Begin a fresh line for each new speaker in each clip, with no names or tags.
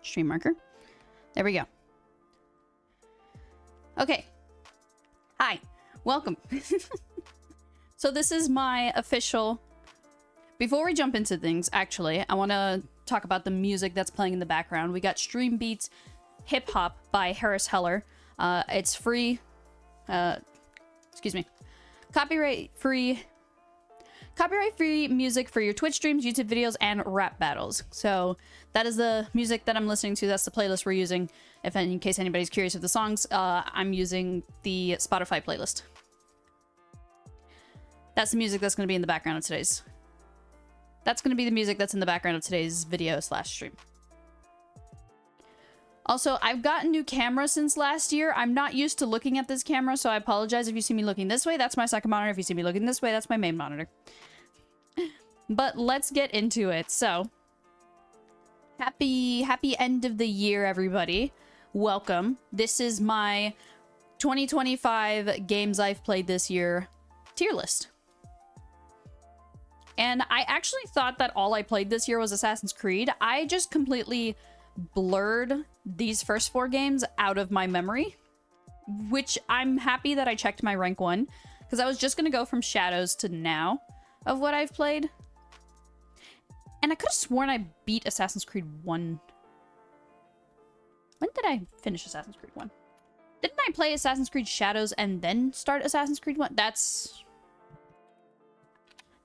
Stream marker. There we go. Okay. Hi. Welcome. So this is my official... Before we jump into things, actually, I want to talk about the music that's playing in the background. We got Stream Beats Hip Hop by Harris Heller. It's free. Excuse me. Copyright-free music for your Twitch streams, YouTube videos, and rap battles. So that is the music that I'm listening to. That's the playlist we're using. In case anybody's curious of the songs, I'm using the Spotify playlist. That's the music that's going to be in the background of today's. That's going to be the music that's in the background of today's video / stream. Also, I've gotten a new camera since last year. I'm not used to looking at this camera, so I apologize if you see me looking this way. That's my second monitor. If you see me looking this way, that's my main monitor. But let's get into it. So, happy end of the year, everybody. Welcome. This is my 2025 games I've played this year tier list. And I actually thought that all I played this year was Assassin's Creed. I just completely blurred these first 4 games out of my memory, which I'm happy that I checked my rank 1, because I was just going to go from Shadows to now of what I've played. And I could have sworn I beat Assassin's Creed 1. When did I finish Assassin's Creed 1? Didn't I play Assassin's Creed Shadows and then start Assassin's Creed 1? That's...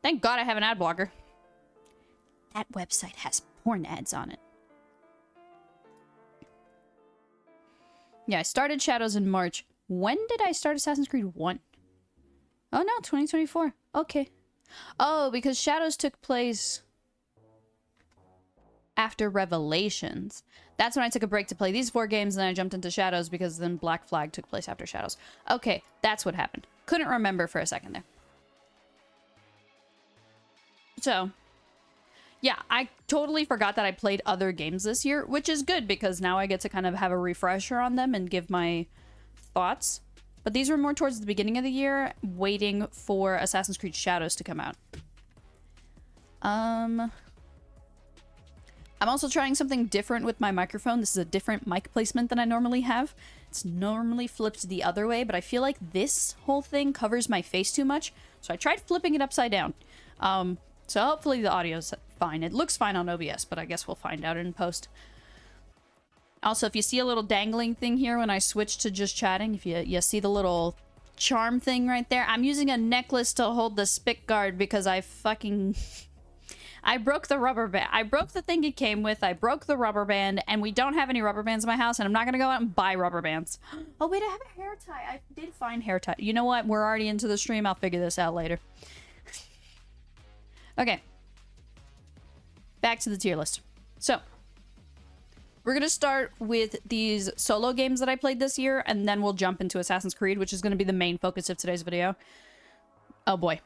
Thank God I have an ad blocker. That website has porn ads on it. Yeah, I started Shadows in March. When did I start Assassin's Creed 1? Oh no, 2024. Okay. Oh, because Shadows took place after Revelations. That's when I took a break to play these 4 games, and then I jumped into Shadows because then Black Flag took place after Shadows. Okay, that's what happened. Couldn't remember for a second there. So, yeah, I totally forgot that I played other games this year, which is good because now I get to kind of have a refresher on them and give my thoughts. But these were more towards the beginning of the year, waiting for Assassin's Creed Shadows to come out. I'm also trying something different with my microphone. This is a different mic placement than I normally have. It's normally flipped the other way, but I feel like this whole thing covers my face too much. So I tried flipping it upside down. So hopefully the audio's fine. It looks fine on OBS, but I guess we'll find out in post. Also, if you see a little dangling thing here when I switch to just chatting, if you see the little charm thing right there, I'm using a necklace to hold the spit guard because I broke the rubber band. I broke the thing it came with. I broke the rubber band, and we don't have any rubber bands in my house, and I'm not going to go out and buy rubber bands. Oh, wait, I have a hair tie. I did find hair tie. You know what? We're already into the stream. I'll figure this out later. Okay. Back to the tier list. So, we're going to start with these solo games that I played this year, and then we'll jump into Assassin's Creed, which is going to be the main focus of today's video. Oh boy.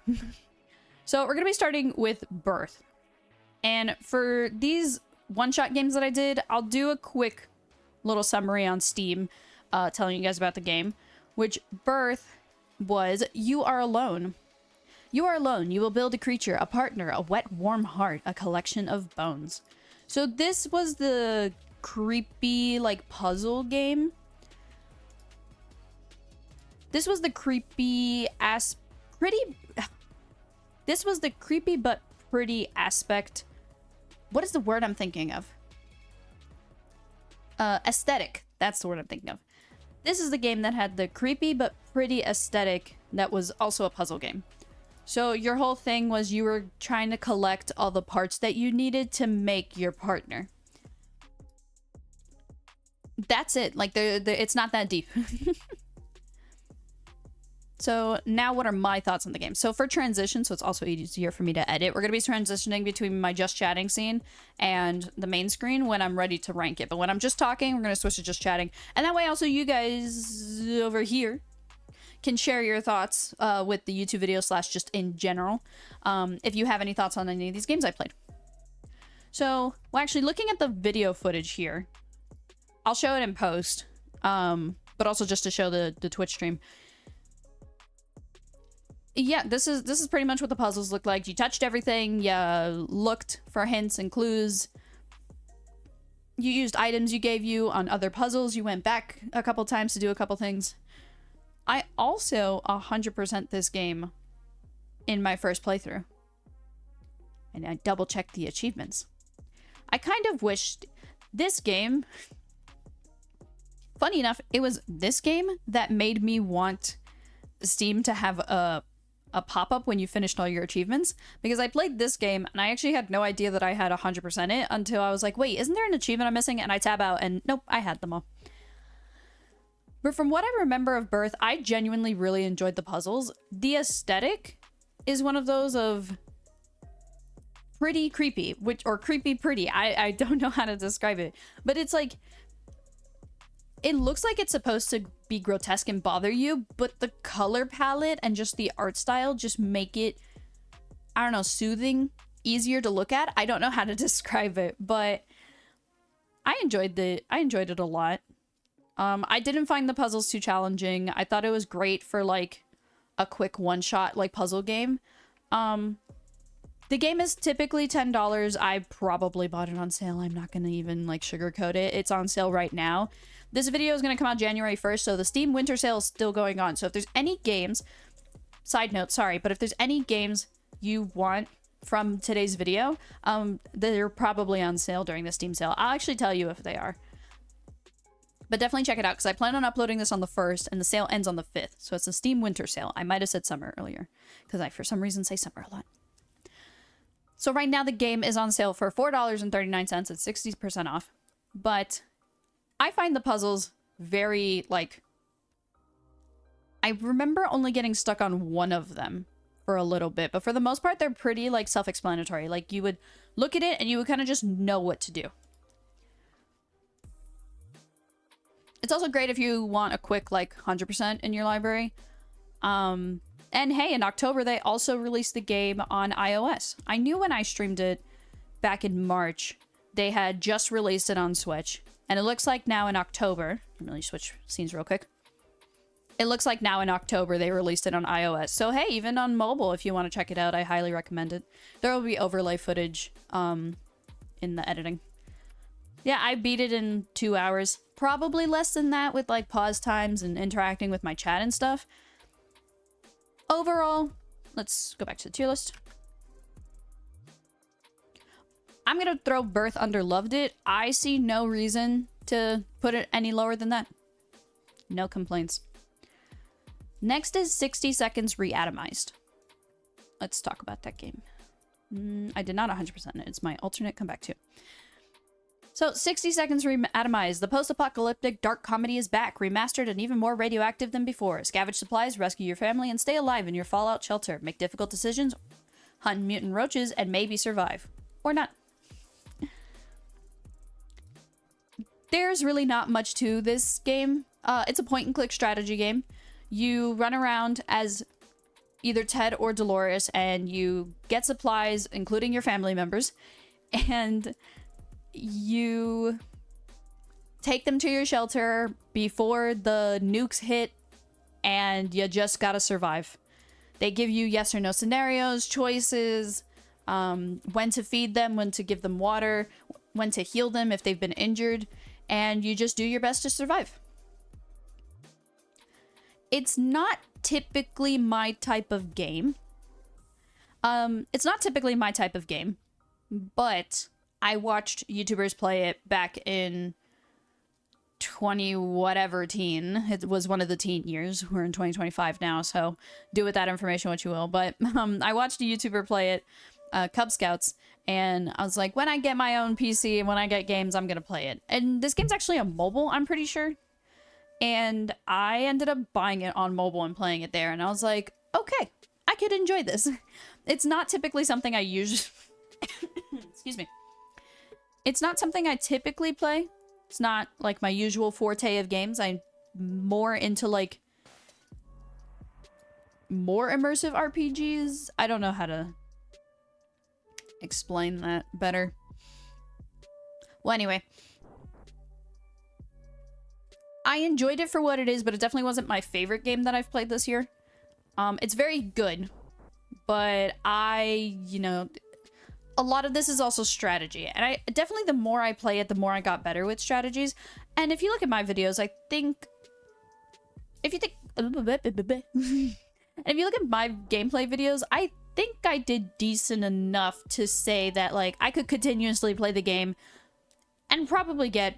So, we're going to be starting with Birth. And for these one-shot games that I did, I'll do a quick little summary on Steam, telling you guys about the game, which Birth was You Are Alone. You are alone. You will build a creature, a partner, a wet, warm heart, a collection of bones. So this was the creepy, like, puzzle game. This was the creepy This was the creepy but pretty aspect. What is the word I'm thinking of? Aesthetic. That's the word I'm thinking of. This is the game that had the creepy but pretty aesthetic that was also a puzzle game. So your whole thing was you were trying to collect all the parts that you needed to make your partner. That's it. Like, it's not that deep. So now what are my thoughts on the game? So for transition, so it's also easier for me to edit, we're going to be transitioning between my just chatting scene and the main screen when I'm ready to rank it. But when I'm just talking, we're going to switch to just chatting. And that way also you guys over here can share your thoughts with the YouTube video / just in general. If you have any thoughts on any of these games I played. So, well, actually looking at the video footage here, I'll show it in post, but also just to show the Twitch stream. Yeah, this is pretty much what the puzzles look like. You touched everything, you looked for hints and clues. You used items you gave you on other puzzles. You went back a couple times to do a couple things. I also 100% this game in my first playthrough. And I double checked the achievements. I kind of wished this game... Funny enough, it was this game that made me want Steam to have a pop-up when you finished all your achievements, because I played this game and I actually had no idea that I had 100% it until I was like, wait, isn't there an achievement I'm missing? And I tab out and nope, I had them all. But from what I remember of Birth, I genuinely really enjoyed the puzzles. The aesthetic is one of those of pretty creepy, or creepy pretty. I don't know how to describe it, but it's like, it looks like it's supposed to be grotesque and bother you, but the color palette and just the art style just make it, I don't know, soothing, easier to look at. I don't know how to describe it, but I enjoyed it a lot. I didn't find the puzzles too challenging. I thought it was great for like a quick one-shot like puzzle game. The game is typically $10. I probably bought it on sale. I'm not gonna even like sugarcoat it. It's on sale right now. This video is going to come out January 1st, so the Steam Winter Sale is still going on. So if there's any games, side note, sorry, but if there's any games you want from today's video, they're probably on sale during the Steam sale. I'll actually tell you if they are. But definitely check it out, because I plan on uploading this on the 1st, and the sale ends on the 5th. So it's the Steam Winter Sale. I might have said summer earlier, because I, for some reason, say summer a lot. So right now the game is on sale for $4.39. It's 60% off. But I find the puzzles very, like... I remember only getting stuck on one of them for a little bit, but for the most part, they're pretty, like, self-explanatory. Like, you would look at it and you would kind of just know what to do. It's also great if you want a quick, like, 100% in your library. And hey, in October, they also released the game on iOS. I knew when I streamed it back in March, they had just released it on Switch. And it looks like now in October, let me switch scenes real quick. It looks like now in October they released it on iOS. So hey, even on mobile, if you want to check it out, I highly recommend it. There will be overlay footage in the editing. Yeah, I beat it in 2 hours. Probably less than that with like pause times and interacting with my chat and stuff. Overall, let's go back to the tier list. I'm going to throw Birth under Loved It. I see no reason to put it any lower than that. No complaints. Next is 60 Seconds Reatomized. Let's talk about that game. I did not 100% it. It's my alternate comeback too. So, 60 Seconds Reatomized. The post-apocalyptic dark comedy is back, remastered and even more radioactive than before. Scavenge supplies, rescue your family, and stay alive in your fallout shelter. Make difficult decisions, hunt mutant roaches, and maybe survive. Or not. There's really not much to this game. It's a point-and-click strategy game. You run around as either Ted or Dolores, and you get supplies, including your family members, and you take them to your shelter before the nukes hit, and you just gotta survive. They give you yes or no scenarios, choices, when to feed them, when to give them water, when to heal them if they've been injured, and you just do your best to survive. It's not typically my type of game. But I watched YouTubers play it back in 20-whatever teen. It was one of the teen years. We're in 2025 now, so do with that information what you will. But I watched a YouTuber play it, Cub Scouts, and I was like, when I get my own PC and when I get games, I'm gonna play it. And this game's actually on mobile, I'm pretty sure. And I ended up buying it on mobile and playing it there, and I was like, okay, I could enjoy this. It's not typically something I use. Excuse me. It's not something I typically play. It's not like my usual forte of games. I'm more into like more immersive RPGs. I don't know how to explain that better. Well, anyway. I enjoyed it for what it is, but it definitely wasn't my favorite game that I've played this year. It's very good, but a lot of this is also strategy. And I definitely, the more I play it, the more I got better with strategies. And if you look at my videos, I think... If you think... And if you look at my gameplay videos, I think I did decent enough to say that, like, I could continuously play the game and probably get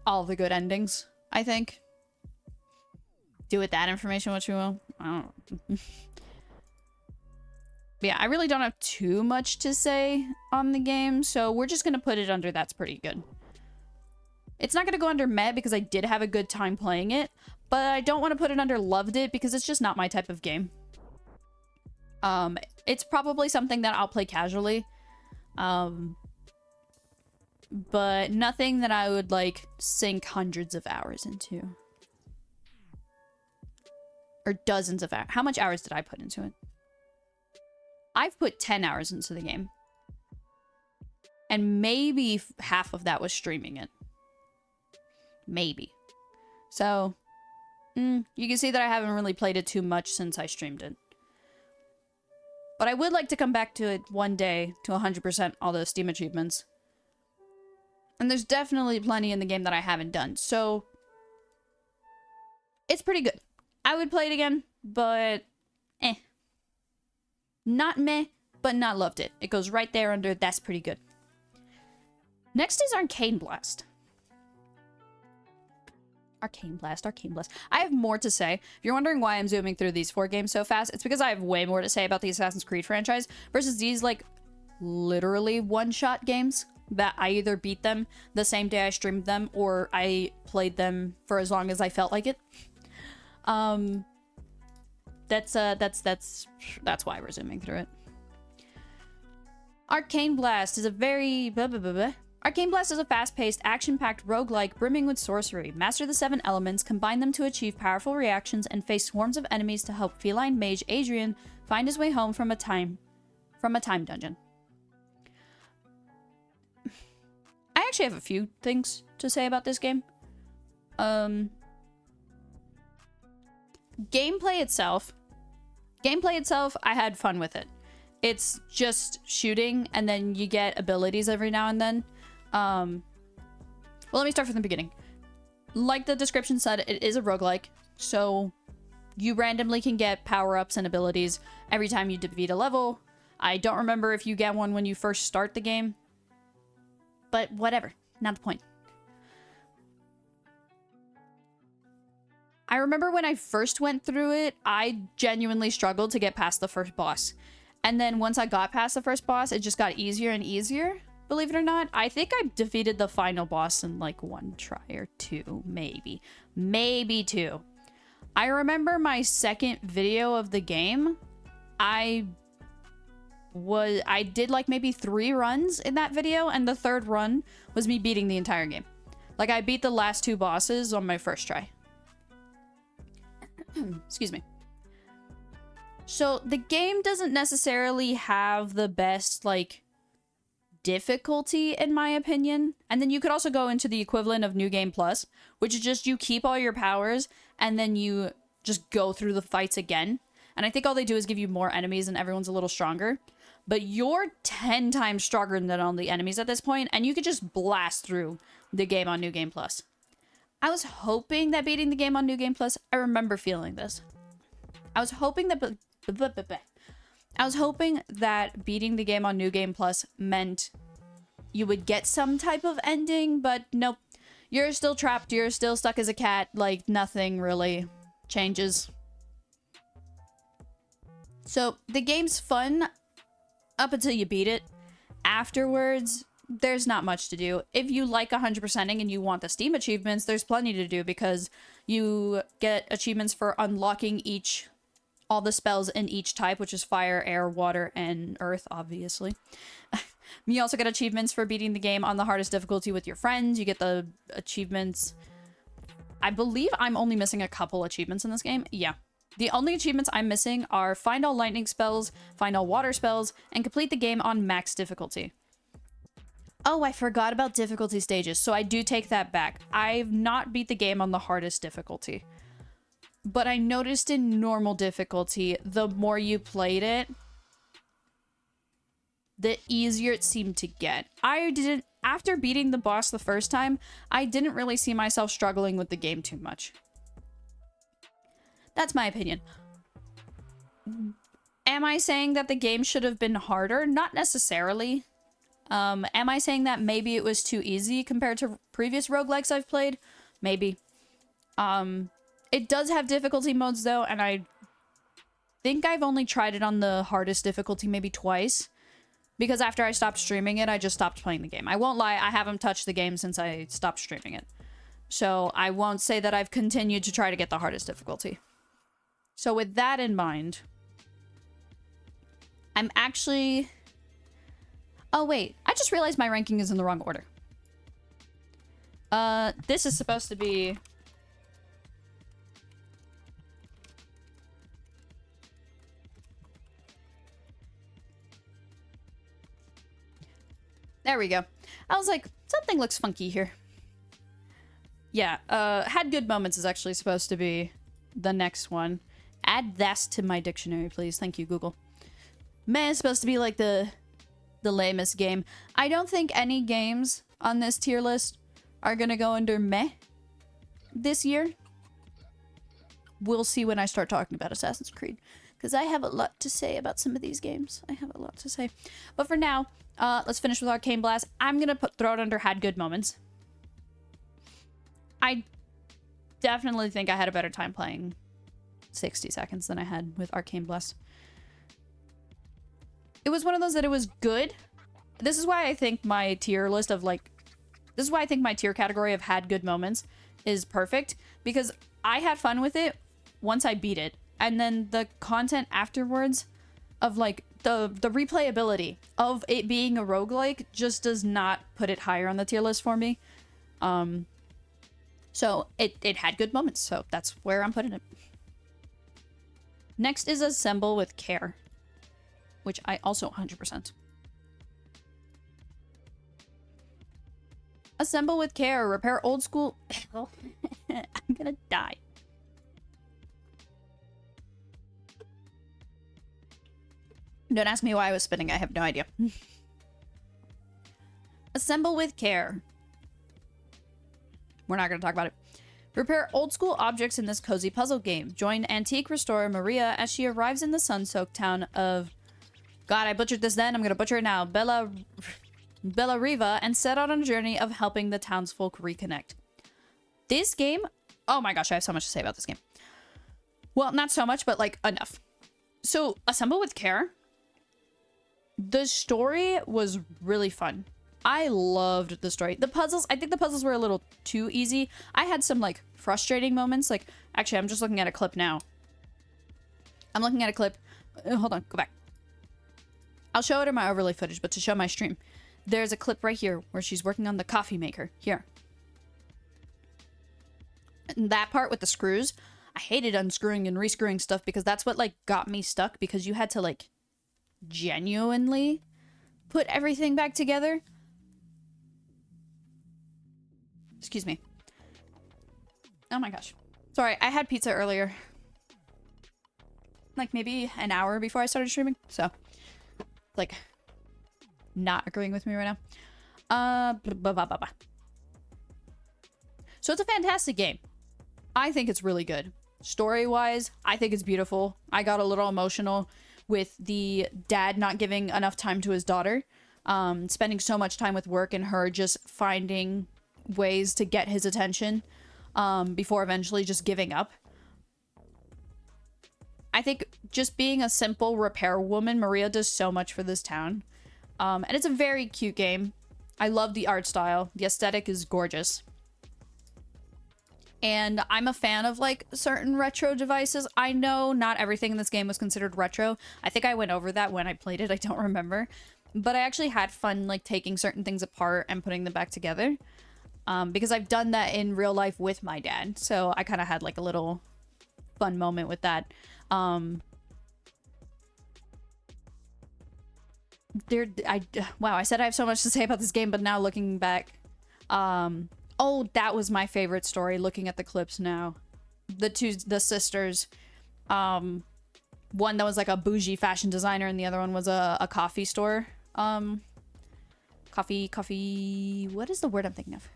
all the good endings, I think. Do with that information what you will. I don't know. But yeah, I really don't have too much to say on the game, so we're just gonna put it under that's pretty good. It's not gonna go under meh because I did have a good time playing it, but I don't want to put it under loved it because it's just not my type of game. It's probably something that I'll play casually. But nothing that I would, like, sink hundreds of hours into. Or dozens of hours. How much hours did I put into it? I've put 10 hours into the game. And maybe half of that was streaming it. Maybe. So, you can see that I haven't really played it too much since I streamed it. But I would like to come back to it one day to 100% all those Steam achievements. And there's definitely plenty in the game that I haven't done. So, it's pretty good. I would play it again, but eh. Not meh, but not loved it. It goes right there under that's pretty good. Next is Arcane Blast. Arcane Blast, Arcane Blast. I have more to say. If you're wondering why I'm zooming through these 4 games so fast, it's because I have way more to say about the Assassin's Creed franchise versus these, like, literally one-shot games that I either beat them the same day I streamed them or I played them for as long as I felt like it. That's why we're zooming through it. Arcane Blast is a very... Arcane Blast is a fast-paced, action-packed roguelike brimming with sorcery. Master the 7 elements, combine them to achieve powerful reactions, and face swarms of enemies to help feline mage Adrian find his way home from a time dungeon. I actually have a few things to say about this game. Gameplay itself, I had fun with it. It's just shooting, and then you get abilities every now and then. Well, let me start from the beginning. Like the description said, it is a roguelike, so you randomly can get power-ups and abilities every time you defeat a level. I don't remember if you get one when you first start the game, but whatever, not the point. I remember when I first went through it, I genuinely struggled to get past the first boss. And then once I got past the first boss, it just got easier and easier. Believe it or not, I think I defeated the final boss in like 1 try or 2, maybe. Maybe 2. I remember my second video of the game, I did like maybe 3 runs in that video, and the 3rd run was me beating the entire game. Like, I beat the last 2 bosses on my first try. Excuse me. So, the game doesn't necessarily have the best, like, difficulty, in my opinion. And then you could also go into the equivalent of New Game Plus, which is just you keep all your powers, and then you just go through the fights again. And I think all they do is give you more enemies, and everyone's a little stronger. But you're 10 times stronger than all the enemies at this point, and you could just blast through the game on New Game Plus. I was hoping that beating the game on New Game Plus, I remember feeling this. I was hoping that beating the game on New Game Plus meant you would get some type of ending, but nope. You're still trapped, you're still stuck as a cat, like nothing really changes. So, the game's fun up until you beat it. Afterwards, there's not much to do. If you like 100%ing and you want the Steam achievements, there's plenty to do because you get achievements for unlocking all the spells in each type, which is fire, air, water, and earth, obviously. You also get achievements for beating the game on the hardest difficulty with your friends. You get the achievements. I believe I'm only missing a couple achievements in this game. Yeah. The only achievements I'm missing are find all lightning spells, find all water spells, and complete the game on max difficulty. Oh, I forgot about difficulty stages, so I do take that back. I've not beat the game on the hardest difficulty. But I noticed in normal difficulty, the more you played it, the easier it seemed to get. After beating the boss the first time, I didn't really see myself struggling with the game too much. That's my opinion. Am I saying that the game should have been harder? Not necessarily. Am I saying that maybe it was too easy compared to previous roguelikes I've played? Maybe. It does have difficulty modes though, and I think I've only tried it on the hardest difficulty maybe twice. Because after I stopped streaming it, I just stopped playing the game. I won't lie, I haven't touched the game since I stopped streaming it. So I won't say that I've continued to try to get the hardest difficulty. So with that in mind, I'm actually... Oh wait, I just realized my ranking is in the wrong order. This is supposed to be... There we go. I was like, something looks funky here. Yeah, had good moments is actually supposed to be the next one. Add this to my dictionary, please. Thank you, Google. Meh is supposed to be like the lamest game. I don't think any games on this tier list are gonna go under meh this year. We'll see when I start talking about Assassin's Creed. Because I have a lot to say about some of these games. I have a lot to say. But for now, let's finish with Arcane Blast. I'm going to throw it under had good moments. I definitely think I had a better time playing 60 seconds than I had with Arcane Blast. It was one of those that it was good. This is why I think my tier list of like... This is why I think my tier category of had good moments is perfect. Because I had fun with it once I beat it. And then the content afterwards of like the replayability of it being a roguelike just does not put it higher on the tier list for me. So it had good moments, so that's where I'm putting it. Next is Assemble with Care, which I also 100%. Assemble with Care, repair old school... I'm gonna die. Don't ask me why I was spinning. I have no idea. Assemble with Care. We're not going to talk about it. Repair old school objects in this cozy puzzle game. Join antique restorer Maria as she arrives in the sun-soaked town of... God, I butchered this then. I'm going to butcher it now. Bella Riva, and set out on a journey of helping the townsfolk reconnect. This game... Oh my gosh, I have so much to say about this game. Well, not so much, but like enough. So, Assemble with Care... The story was really fun. I loved the story. The puzzles, I think the puzzles were a little too easy. I had some, like, frustrating moments. Like, actually, I'm just looking at a clip now. I'm looking at a clip. Hold on, go back. I'll show it in my overlay footage, but to show my stream. There's a clip right here where she's working on the coffee maker. Here. And that part with the screws, I hated unscrewing and rescrewing stuff because that's what, like, got me stuck because you had to, like... genuinely put everything back together. Excuse me. Oh my gosh. Sorry, I had pizza earlier. Like maybe an hour before I started streaming. So, like, not agreeing with me right now. So it's a fantastic game. I think it's really good. Story-wise, I think it's beautiful. I got a little emotional with the dad not giving enough time to his daughter, spending so much time with work and her just finding ways to get his attention before eventually just giving up. I think just being a simple repair woman, Maria does so much for this town. And it's a very cute game. I love the art style. The aesthetic is gorgeous. And I'm a fan of, like, certain retro devices. I know not everything in this game was considered retro. I think I went over that when I played it. I don't remember. But I actually had fun, like, taking certain things apart and putting them back together. Because I've done that in real life with my dad. So I kind of had, like, a little fun moment with that. Wow, I said I have so much to say about this game, but now looking back... Oh, that was my favorite story, looking at the clips now. The sisters. One that was like a bougie fashion designer and the other one was a coffee store Coffee, what is the word I'm thinking of?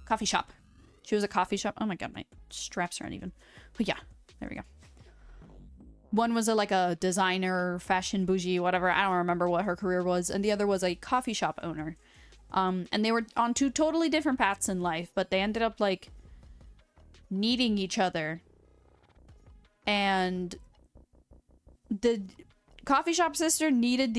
Coffee shop. She was a coffee shop. Oh my god, my straps are uneven. But yeah, there we go. One was like a designer, fashion bougie, whatever. I don't remember what her career was. And the other was a coffee shop owner. And they were on two totally different paths in life, but they ended up like needing each other. And the coffee shop sister needed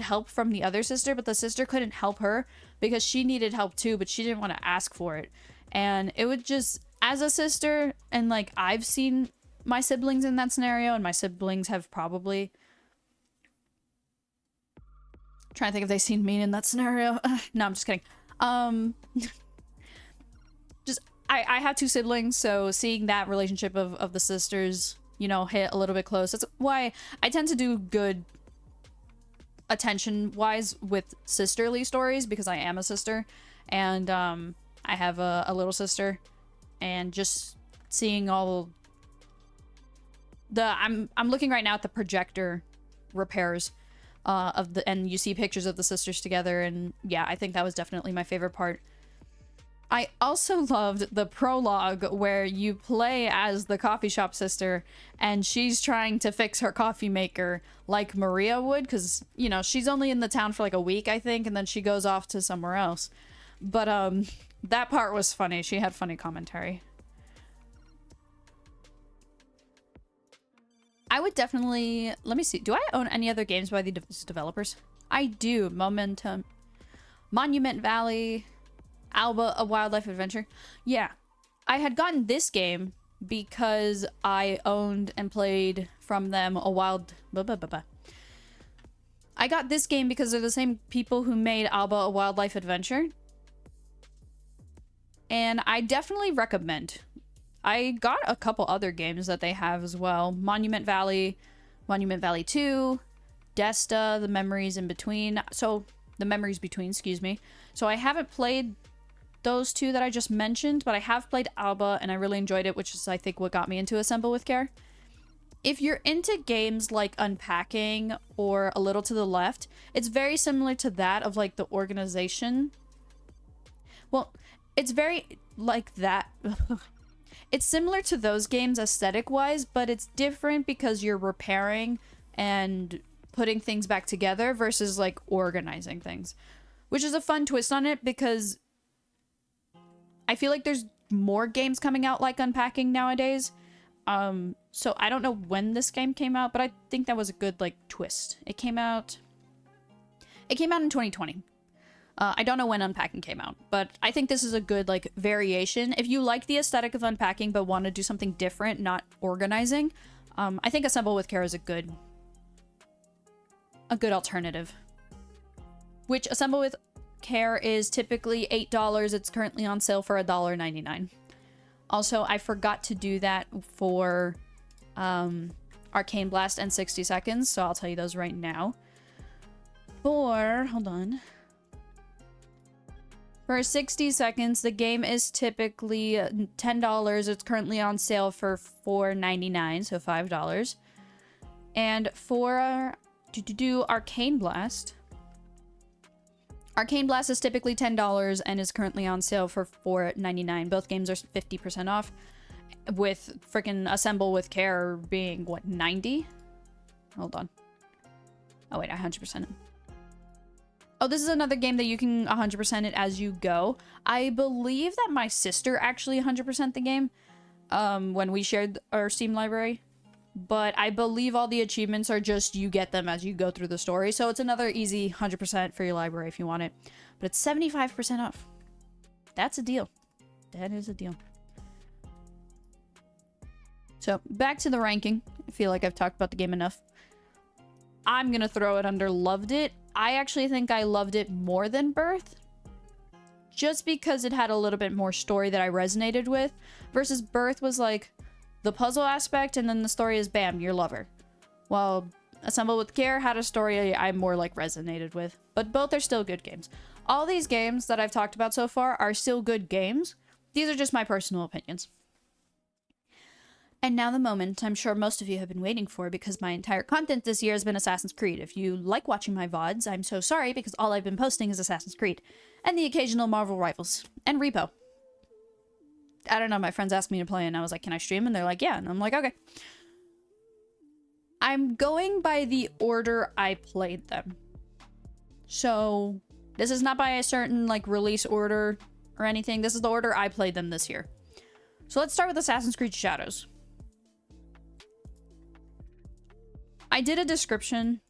help from the other sister, but the sister couldn't help her because she needed help too, but she didn't want to ask for it. And it would just, as a sister, and like I've seen my siblings in that scenario, and my siblings have probably, trying to think if they've seen me in that scenario. No, I'm just kidding. Just I have two siblings, so seeing that relationship of the sisters, you know, hit a little bit close. That's why I tend to do good attention wise with sisterly stories, because I am a sister, and I have a little sister, and just seeing all the I'm looking right now at the projector repairs of the, and you see pictures of the sisters together, and yeah, I think that was definitely my favorite part. I also loved the prologue where you play as the coffee shop sister and she's trying to fix her coffee maker like Maria would, because, you know, she's only in the town for like a week, I think, and then she goes off to somewhere else. But that part was funny. She had funny commentary. I would definitely, let me see, do I own any other games by these developers? I do. Monument Valley, Alba, A Wildlife Adventure. Yeah, I had gotten this game because I owned and played from them I got this game because they're the same people who made Alba, A Wildlife Adventure. And I definitely recommend. I got a couple other games that they have as well. Monument Valley 2, Desta, The Memories in Between. So, The Memories Between, excuse me. So I haven't played those two that I just mentioned, but I have played Alba and I really enjoyed it, which is, I think, what got me into Assemble with Care. If you're into games like Unpacking or A Little to the Left, it's very similar to that of like the organization. Well, it's very like that. It's similar to those games aesthetic-wise, but it's different because you're repairing and putting things back together versus, like, organizing things. Which is a fun twist on it because I feel like there's more games coming out like Unpacking nowadays. So I don't know when this game came out, but I think that was a good, like, twist. It came out in 2020. I don't know when Unpacking came out, but I think this is a good, like, variation. If you like the aesthetic of Unpacking but want to do something different, not organizing, I think Assemble with Care is a good alternative. Which Assemble with Care is typically $8. It's currently on sale for $1.99. Also, I forgot to do that for Arcane Blast and 60 Seconds, so I'll tell you those right now. Hold on. For 60 Seconds, the game is typically $10. It's currently on sale for $4.99, so $5. And for Arcane Blast is typically $10 and is currently on sale for $4.99. Both games are 50% off, with freaking Assemble with Care being, what, 90? Hold on. Oh, wait, I 100% it. Oh, this is another game that you can 100% it as you go. I believe that my sister actually 100% the game when we shared our Steam library. But I believe all the achievements are just you get them as you go through the story. So it's another easy 100% for your library if you want it. But it's 75% off. That's a deal. That is a deal. So back to the ranking. I feel like I've talked about the game enough. I'm going to throw it under loved it. I actually think I loved it more than Birth. Just because it had a little bit more story that I resonated with. Versus Birth was like the puzzle aspect, and then the story is bam, your lover. While Assemble with Care had a story I more like resonated with. But both are still good games. All these games that I've talked about so far are still good games. These are just my personal opinions. And now the moment I'm sure most of you have been waiting for, because my entire content this year has been Assassin's Creed. If you like watching my VODs, I'm so sorry, because all I've been posting is Assassin's Creed. And the occasional Marvel Rivals. And Repo. I don't know, my friends asked me to play and I was like, can I stream? And they're like, yeah. And I'm like, okay. I'm going by the order I played them. So, this is not by a certain, like, release order or anything. This is the order I played them this year. So let's start with Assassin's Creed Shadows. I did a description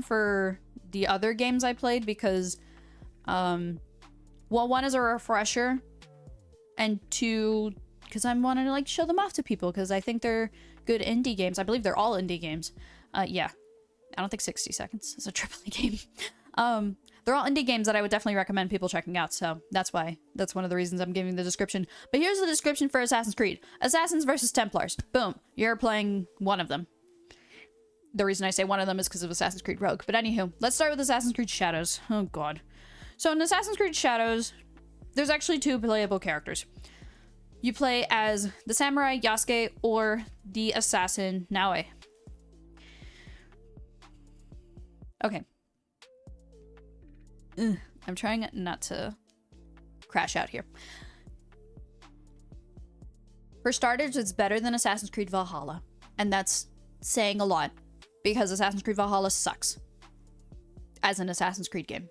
for the other games I played because, well, one is a refresher, and two, because I wanted to, like, show them off to people, because I think they're good indie games. I believe they're all indie games. Yeah. I don't think 60 Seconds is a AAA game. They're all indie games that I would definitely recommend people checking out, so that's why. That's one of the reasons I'm giving the description. But here's the description for Assassin's Creed. Assassins versus Templars. Boom. You're playing one of them. The reason I say one of them is because of Assassin's Creed Rogue. But anywho, let's start with Assassin's Creed Shadows. Oh god. So in Assassin's Creed Shadows, there's actually two playable characters. You play as the samurai Yasuke or the assassin Naoe. Okay. I'm trying not to crash out here. For starters, it's better than Assassin's Creed Valhalla. And that's saying a lot, because Assassin's Creed Valhalla sucks as an Assassin's Creed game.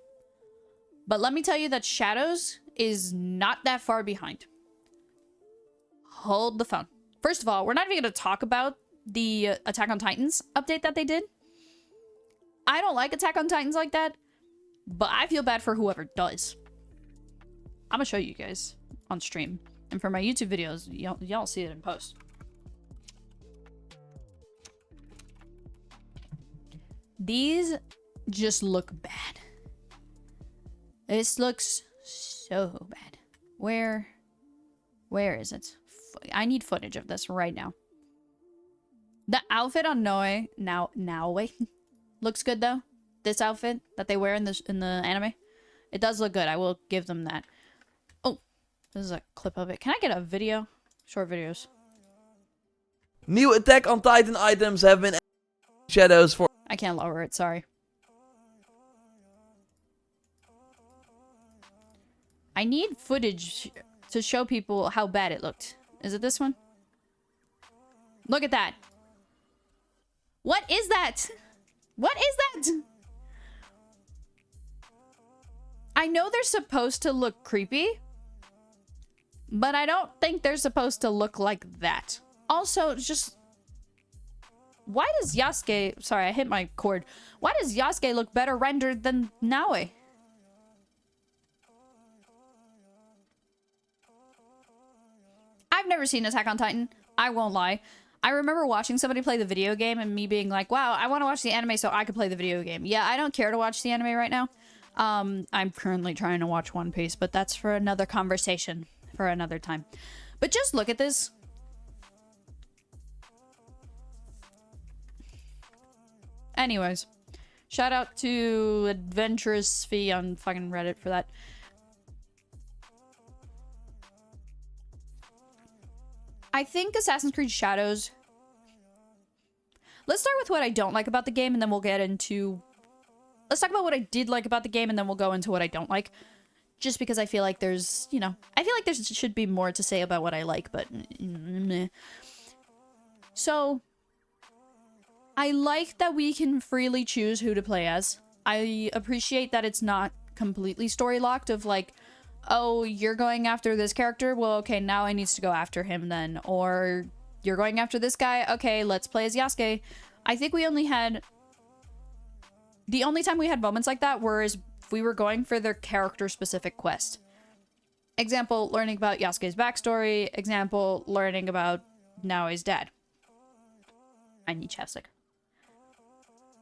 But let me tell you that Shadows is not that far behind. Hold the phone. First of all, we're not even going to talk about the Attack on Titans update that they did. I don't like Attack on Titans like that, but I feel bad for whoever does. I'm gonna show you guys on stream. And for my YouTube videos, y'all see it in post. These just look bad. This looks so bad. Where is it? I need footage of this right now. The outfit on Naoe looks good though. This outfit that they wear in the anime, it does look good. I will give them that. Oh, this is a clip of it. Can I get a video? Short videos.
New Attack on Titan items have been Shadows for.
I can't lower it. Sorry. I need footage to show people how bad it looked. Is it this one? Look at that. What is that? What is that? I know they're supposed to look creepy, but I don't think they're supposed to look like that. Also, just... why does Yasuke... sorry, I hit my cord. Why does Yasuke look better rendered than Naoe? I've never seen Attack on Titan. I won't lie. I remember watching somebody play the video game and me being like, wow, I want to watch the anime so I could play the video game. Yeah, I don't care to watch the anime right now. I'm currently trying to watch One Piece, but that's for another conversation for another time. But just look at this. Anyways, shout out to Adventurous Fee on fucking Reddit for that. I think Assassin's Creed Shadows... let's start with what I don't like about the game, and then we'll get into... let's talk about what I did like about the game, and then we'll go into what I don't like. Just because I feel like there's, you know... I feel like there should be more to say about what I like, but... meh. So... I like that we can freely choose who to play as. I appreciate that it's not completely story-locked of, like... oh, you're going after this character? Well, okay, now I needs to go after him then. Or, you're going after this guy? Okay, let's play as Yasuke. I think we only had... the only time we had moments like that were if we were going for their character-specific quest. Example, learning about Yasuke's backstory. Example, learning about Naoe's dad. I need chapstick.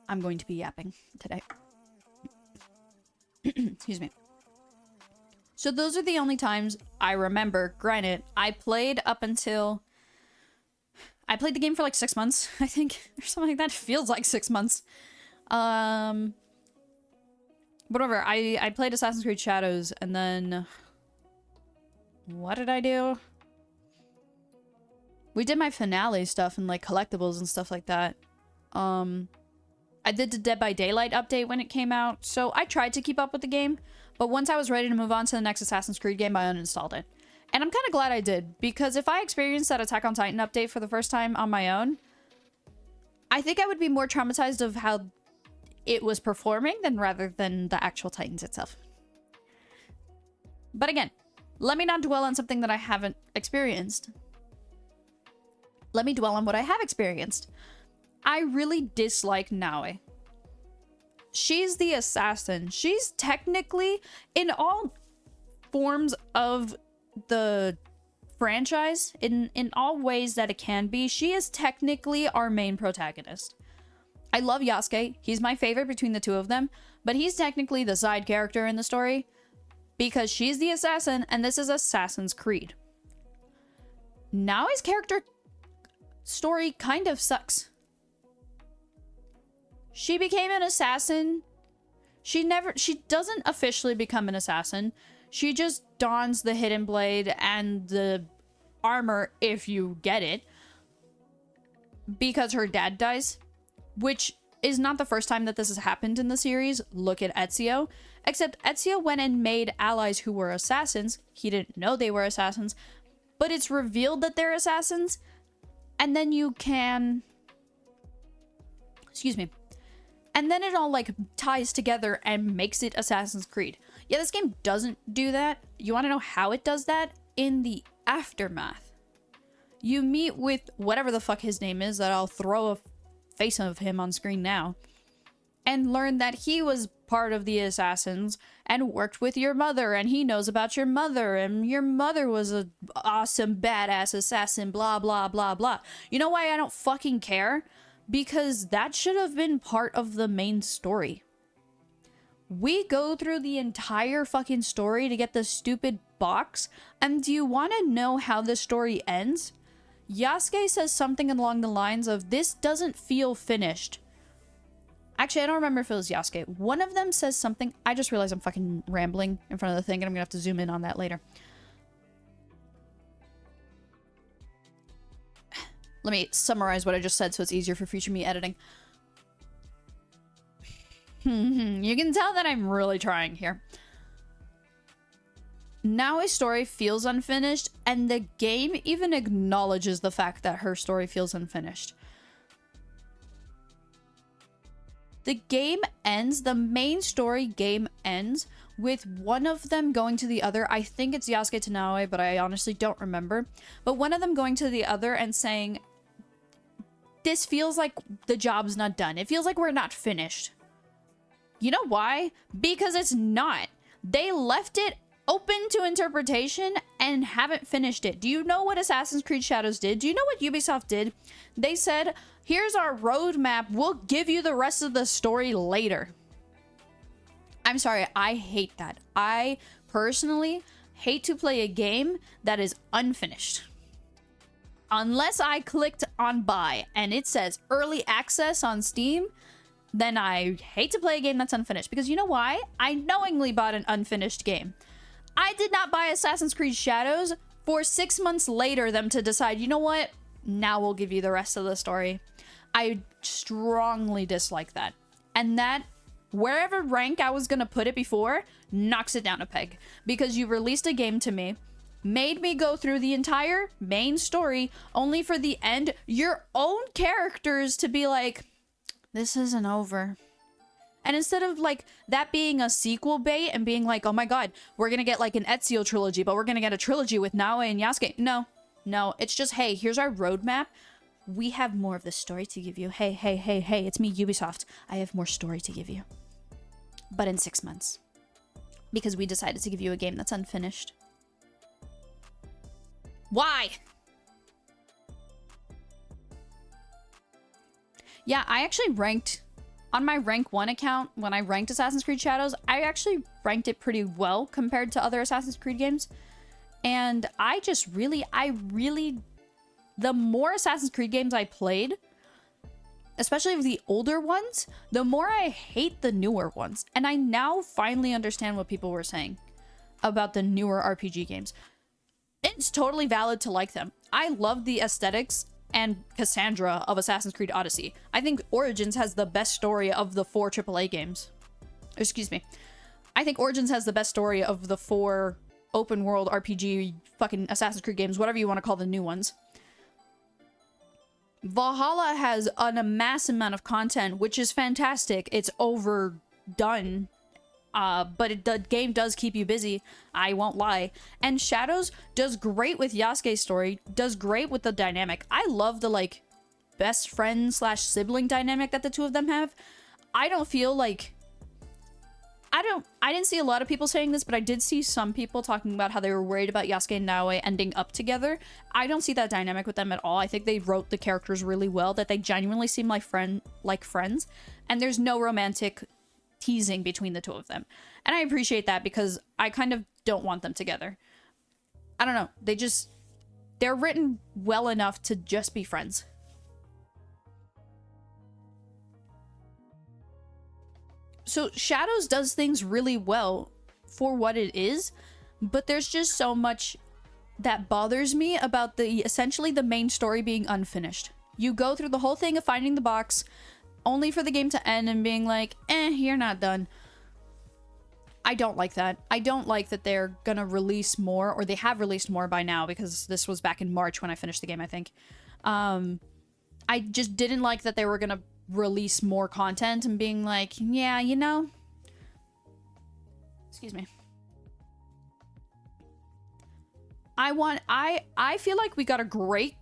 I'm going to be yapping today. Excuse me. So those are the only times I remember. Granted, I played up until... I played the game for like 6 months, I think. Or something like that. Feels like 6 months. Whatever. I played Assassin's Creed Shadows, and then... what did I do? We did my finale stuff and like collectibles and stuff like that. I did the Dead by Daylight update when it came out, so I tried to keep up with the game, but once I was ready to move on to the next Assassin's Creed game, I uninstalled it. And I'm kind of glad I did, because if I experienced that Attack on Titan update for the first time on my own, I think I would be more traumatized of how it was performing rather than the actual Titans itself. But again, let me not dwell on something that I haven't experienced. Let me dwell on what I have experienced. I really dislike Naue. She's the assassin. She's technically, in all forms of the franchise, in all ways that it can be, she is technically our main protagonist. I love Yasuke. He's my favorite between the two of them, but he's technically the side character in the story because she's the assassin and this is Assassin's Creed. Naue's character story kind of sucks. She became an assassin. She doesn't officially become an assassin. She just dons the hidden blade and the armor, if you get it, because her dad dies, which is not the first time that this has happened in the series. Look at Ezio. Except Ezio went and made allies who were assassins. He didn't know they were assassins, but it's revealed that they're assassins, and then you can... Excuse me. And then it all, like, ties together and makes it Assassin's Creed. Yeah, this game doesn't do that. You want to know how it does that? In the aftermath. You meet with whatever the fuck his name is, that I'll throw a face of him on screen now, and learn that he was part of the assassins and worked with your mother, and he knows about your mother, and your mother was an awesome, badass assassin, blah, blah, blah, blah. You know why I don't fucking care? Because that should have been part of the main story. We go through the entire fucking story to get this stupid box, and do you want to know how this story ends? Yasuke says something along the lines of, "This doesn't feel finished." Actually, I don't remember if it was Yasuke. One of them says something. I just realized I'm fucking rambling in front of the thing, and I'm gonna have to zoom in on that later. Let me summarize what I just said so it's easier for future me editing. You can tell that I'm really trying here. Naue's story feels unfinished, and the game even acknowledges the fact that her story feels unfinished. The game ends, the main story game ends, with one of them going to the other. I think it's Yasuke to Naue, but I honestly don't remember. But one of them going to the other and saying, "This feels like the job's not done. It feels like we're not finished." You know why? Because it's not. They left it open to interpretation and haven't finished it. Do you know what Assassin's Creed Shadows did? Do you know what Ubisoft did? They said, "Here's our roadmap. We'll give you the rest of the story later." I'm sorry, I hate that. I personally hate to play a game that is unfinished. Unless I clicked on buy and it says early access on Steam, then I hate to play a game that's unfinished. Because you know why? I knowingly bought an unfinished game. I did not buy Assassin's Creed Shadows for 6 months later them to decide, you know what? Now we'll give you the rest of the story. I strongly dislike that. And that, wherever rank I was going to put it before, knocks it down a peg. Because you released a game to me, made me go through the entire main story, only for the end, your own characters to be like, "This isn't over." And instead of like that being a sequel bait and being like, "Oh my god, we're gonna get like an Ezio trilogy, but we're gonna get a trilogy with Naue and Yasuke." No, it's just, "Hey, here's our roadmap. We have more of the story to give you. Hey, it's me, Ubisoft. I have more story to give you. But in 6 months. Because we decided to give you a game that's unfinished." Why? Yeah, I actually ranked on my rank 1 account. When I ranked Assassin's Creed Shadows, I actually ranked it pretty well compared to other Assassin's Creed games. And I really, the more Assassin's Creed games I played, especially the older ones, the more I hate the newer ones. And I now finally understand what people were saying about the newer RPG games. In it's totally valid to like them. I love the aesthetics and Cassandra of Assassin's Creed Odyssey. I think Origins has the best story of the 4 AAA games. Excuse me. I think Origins has the best story of the 4 open world RPG fucking Assassin's Creed games, whatever you want to call the new ones. Valhalla has a mass amount of content, which is fantastic. It's overdone, but the game does keep you busy, I won't lie. And Shadows does great with Yasuke's story, does great with the dynamic. I love the, like, best friend slash sibling dynamic that the two of them have. I don't feel like... I didn't see a lot of people saying this, but I did see some people talking about how they were worried about Yasuke and Naoe ending up together. I don't see that dynamic with them at all. I think they wrote the characters really well, that they genuinely seem like friends, and there's no romantic teasing between the two of them. And I appreciate that because I kind of don't want them together. I don't know. They're written well enough to just be friends. So Shadows does things really well for what it is, but there's just so much that bothers me about essentially the main story being unfinished. You go through the whole thing of finding the box, only for the game to end and being like, you're not done. I don't like that. I don't like that they're gonna release more, or they have released more by now, because this was back in March when I finished the game, I think. I just didn't like that they were gonna release more content and being like, yeah, you know, excuse me, I feel like we got a great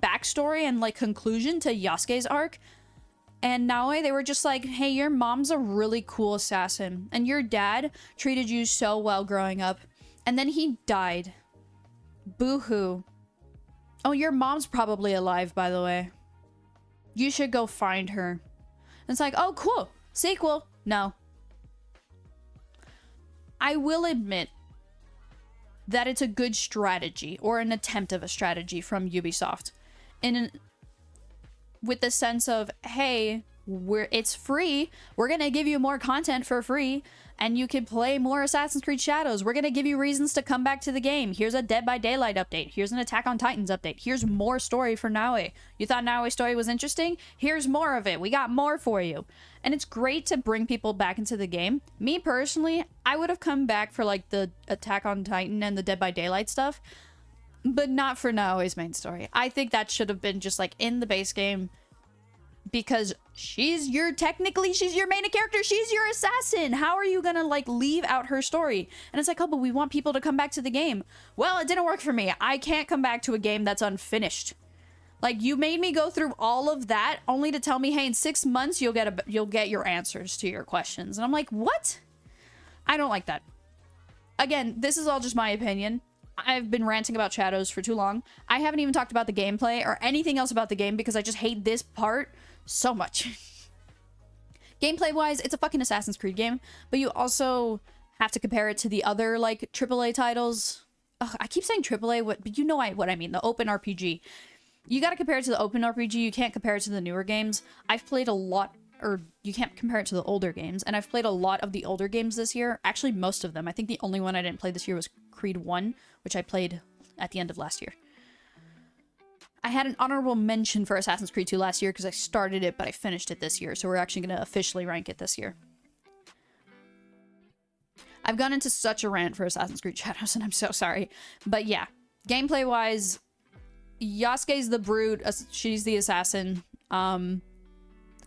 backstory and like conclusion to Yasuke's arc, and Naoe, they were just like, hey, your mom's a really cool assassin and your dad treated you so well growing up and then he died, boo-hoo. Oh, your mom's probably alive, by the way. You should go find her. And it's like, oh, cool. Sequel. No. I will admit that it's a good strategy, or an attempt of a strategy from Ubisoft. With the sense of, hey, it's free. We're going to give you more content for free, and you can play more Assassin's Creed Shadows. We're going to give you reasons to come back to the game. Here's a Dead by Daylight update. Here's an Attack on Titans update. Here's more story for Naoe. You thought Naoe's story was interesting? Here's more of it. We got more for you. And it's great to bring people back into the game. Me personally, I would have come back for like the Attack on Titan and the Dead by Daylight stuff, but not for Naoe's main story. I think that should have been just like in the base game, because she's your main character. She's your assassin. How are you gonna like leave out her story? And it's like, oh, but we want people to come back to the game. Well, it didn't work for me. I can't come back to a game that's unfinished. Like, you made me go through all of that only to tell me, hey, in 6 months you'll get your answers to your questions. And I'm like, what? I don't like that. Again, this is all just my opinion. I've been ranting about Shadows for too long. I haven't even talked about the gameplay or anything else about the game because I just hate this part so much. Gameplay-wise, it's a fucking Assassin's Creed game, but you also have to compare it to the other, like, AAA titles. Ugh, I keep saying AAA, but you know what I mean, the open RPG. You gotta compare it to the open RPG, you can't compare it to the newer games. I've played a lot, or you can't compare it to the older games, and I've played a lot of the older games this year. Actually, most of them. I think the only one I didn't play this year was Creed 1, which I played at the end of last year. I had an honorable mention for Assassin's Creed 2 last year because I started it, but I finished it this year, so we're actually going to officially rank it this year. I've gone into such a rant for Assassin's Creed Shadows, and I'm so sorry. But yeah, gameplay-wise, Yasuke's the brute, she's the assassin.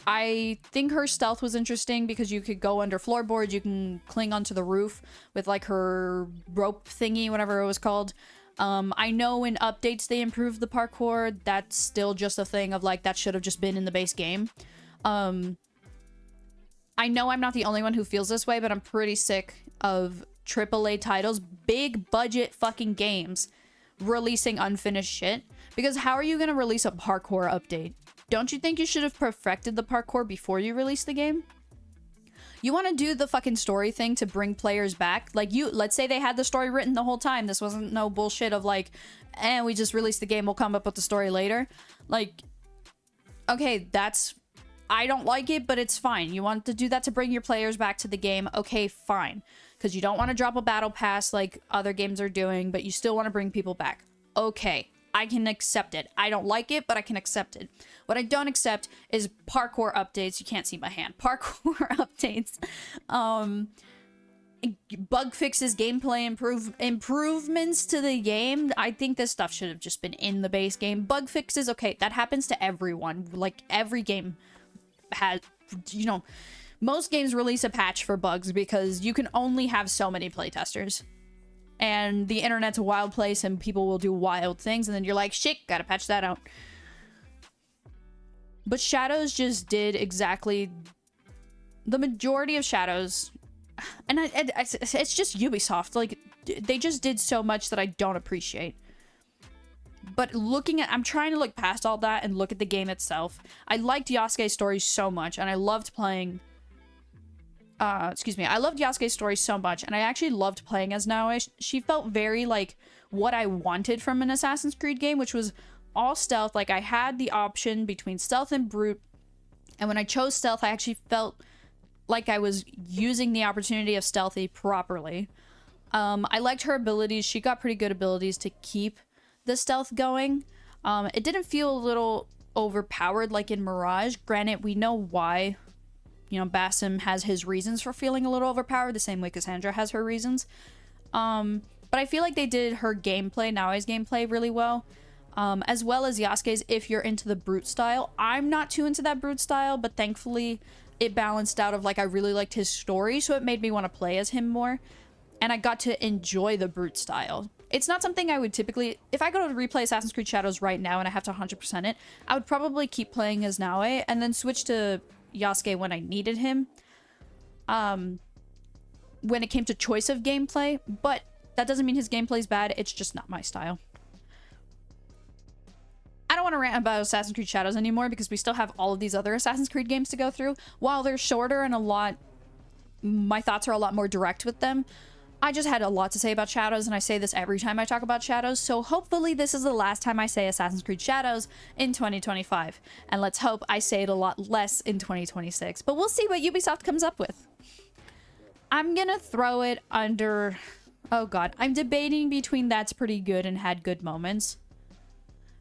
I think her stealth was interesting because you could go under floorboards, you can cling onto the roof with like her rope thingy, whatever it was called. I know in updates they improved the parkour. That's still just a thing of like, that should have just been in the base game. I know I'm not the only one who feels this way, but I'm pretty sick of AAA titles, big budget fucking games, releasing unfinished shit. Because how are you going to release a parkour update? Don't you think you should have perfected the parkour before you release the game? You want to do the fucking story thing to bring players back? Like, let's say they had the story written the whole time. This wasn't no bullshit of like, we just released the game, we'll come up with the story later. Like, okay, that's I don't like it, but it's fine. You want to do that to bring your players back to the game. Okay, fine. Because you don't want to drop a battle pass like other games are doing, but you still want to bring people back. Okay, I can accept it. I don't like it, but I can accept it. What I don't accept is parkour updates. You can't see my hand. Parkour updates. Bug fixes, gameplay improvements to the game. I think this stuff should have just been in the base game. Bug fixes, okay, that happens to everyone. Like, every game has, you know, most games release a patch for bugs because you can only have so many playtesters. And the internet's a wild place and people will do wild things, and then you're like, shit, gotta patch that out. But Shadows just did exactly the majority of Shadows. And it's just Ubisoft. Like, they just did so much that I don't appreciate. But looking at... I'm trying to look past all that and look at the game itself. I liked Yasuke's story so much, and I loved playing... I loved Yasuke's story so much, and I actually loved playing as Naoe. She felt very, like, what I wanted from an Assassin's Creed game, which was all stealth. Like, I had the option between stealth and brute, and when I chose stealth, I actually felt like I was using the opportunity of stealthy properly. I liked her abilities. She got pretty good abilities to keep the stealth going. It didn't feel a little overpowered like in Mirage. Granted, we know why. You know, Basim has his reasons for feeling a little overpowered, the same way Cassandra has her reasons. But I feel like they did her gameplay, Naoe's gameplay, really well. As well as Yasuke's if you're into the brute style. I'm not too into that brute style, but thankfully it balanced out of, like, I really liked his story, so it made me want to play as him more. And I got to enjoy the brute style. It's not something I would typically... If I go to replay Assassin's Creed Shadows right now and I have to 100% it, I would probably keep playing as Naoe and then switch to Yasuke when I needed him. When it came to choice of gameplay, but that doesn't mean his gameplay's bad, it's just not my style. I don't want to rant about Assassin's Creed Shadows anymore because we still have all of these other Assassin's Creed games to go through. While they're shorter and my thoughts are a lot more direct with them, I just had a lot to say about Shadows, and I say this every time I talk about Shadows, so hopefully this is the last time I say Assassin's Creed Shadows in 2025. And let's hope I say it a lot less in 2026. But we'll see what Ubisoft comes up with. I'm gonna throw it under... Oh god, I'm debating between That's Pretty Good and Had Good Moments.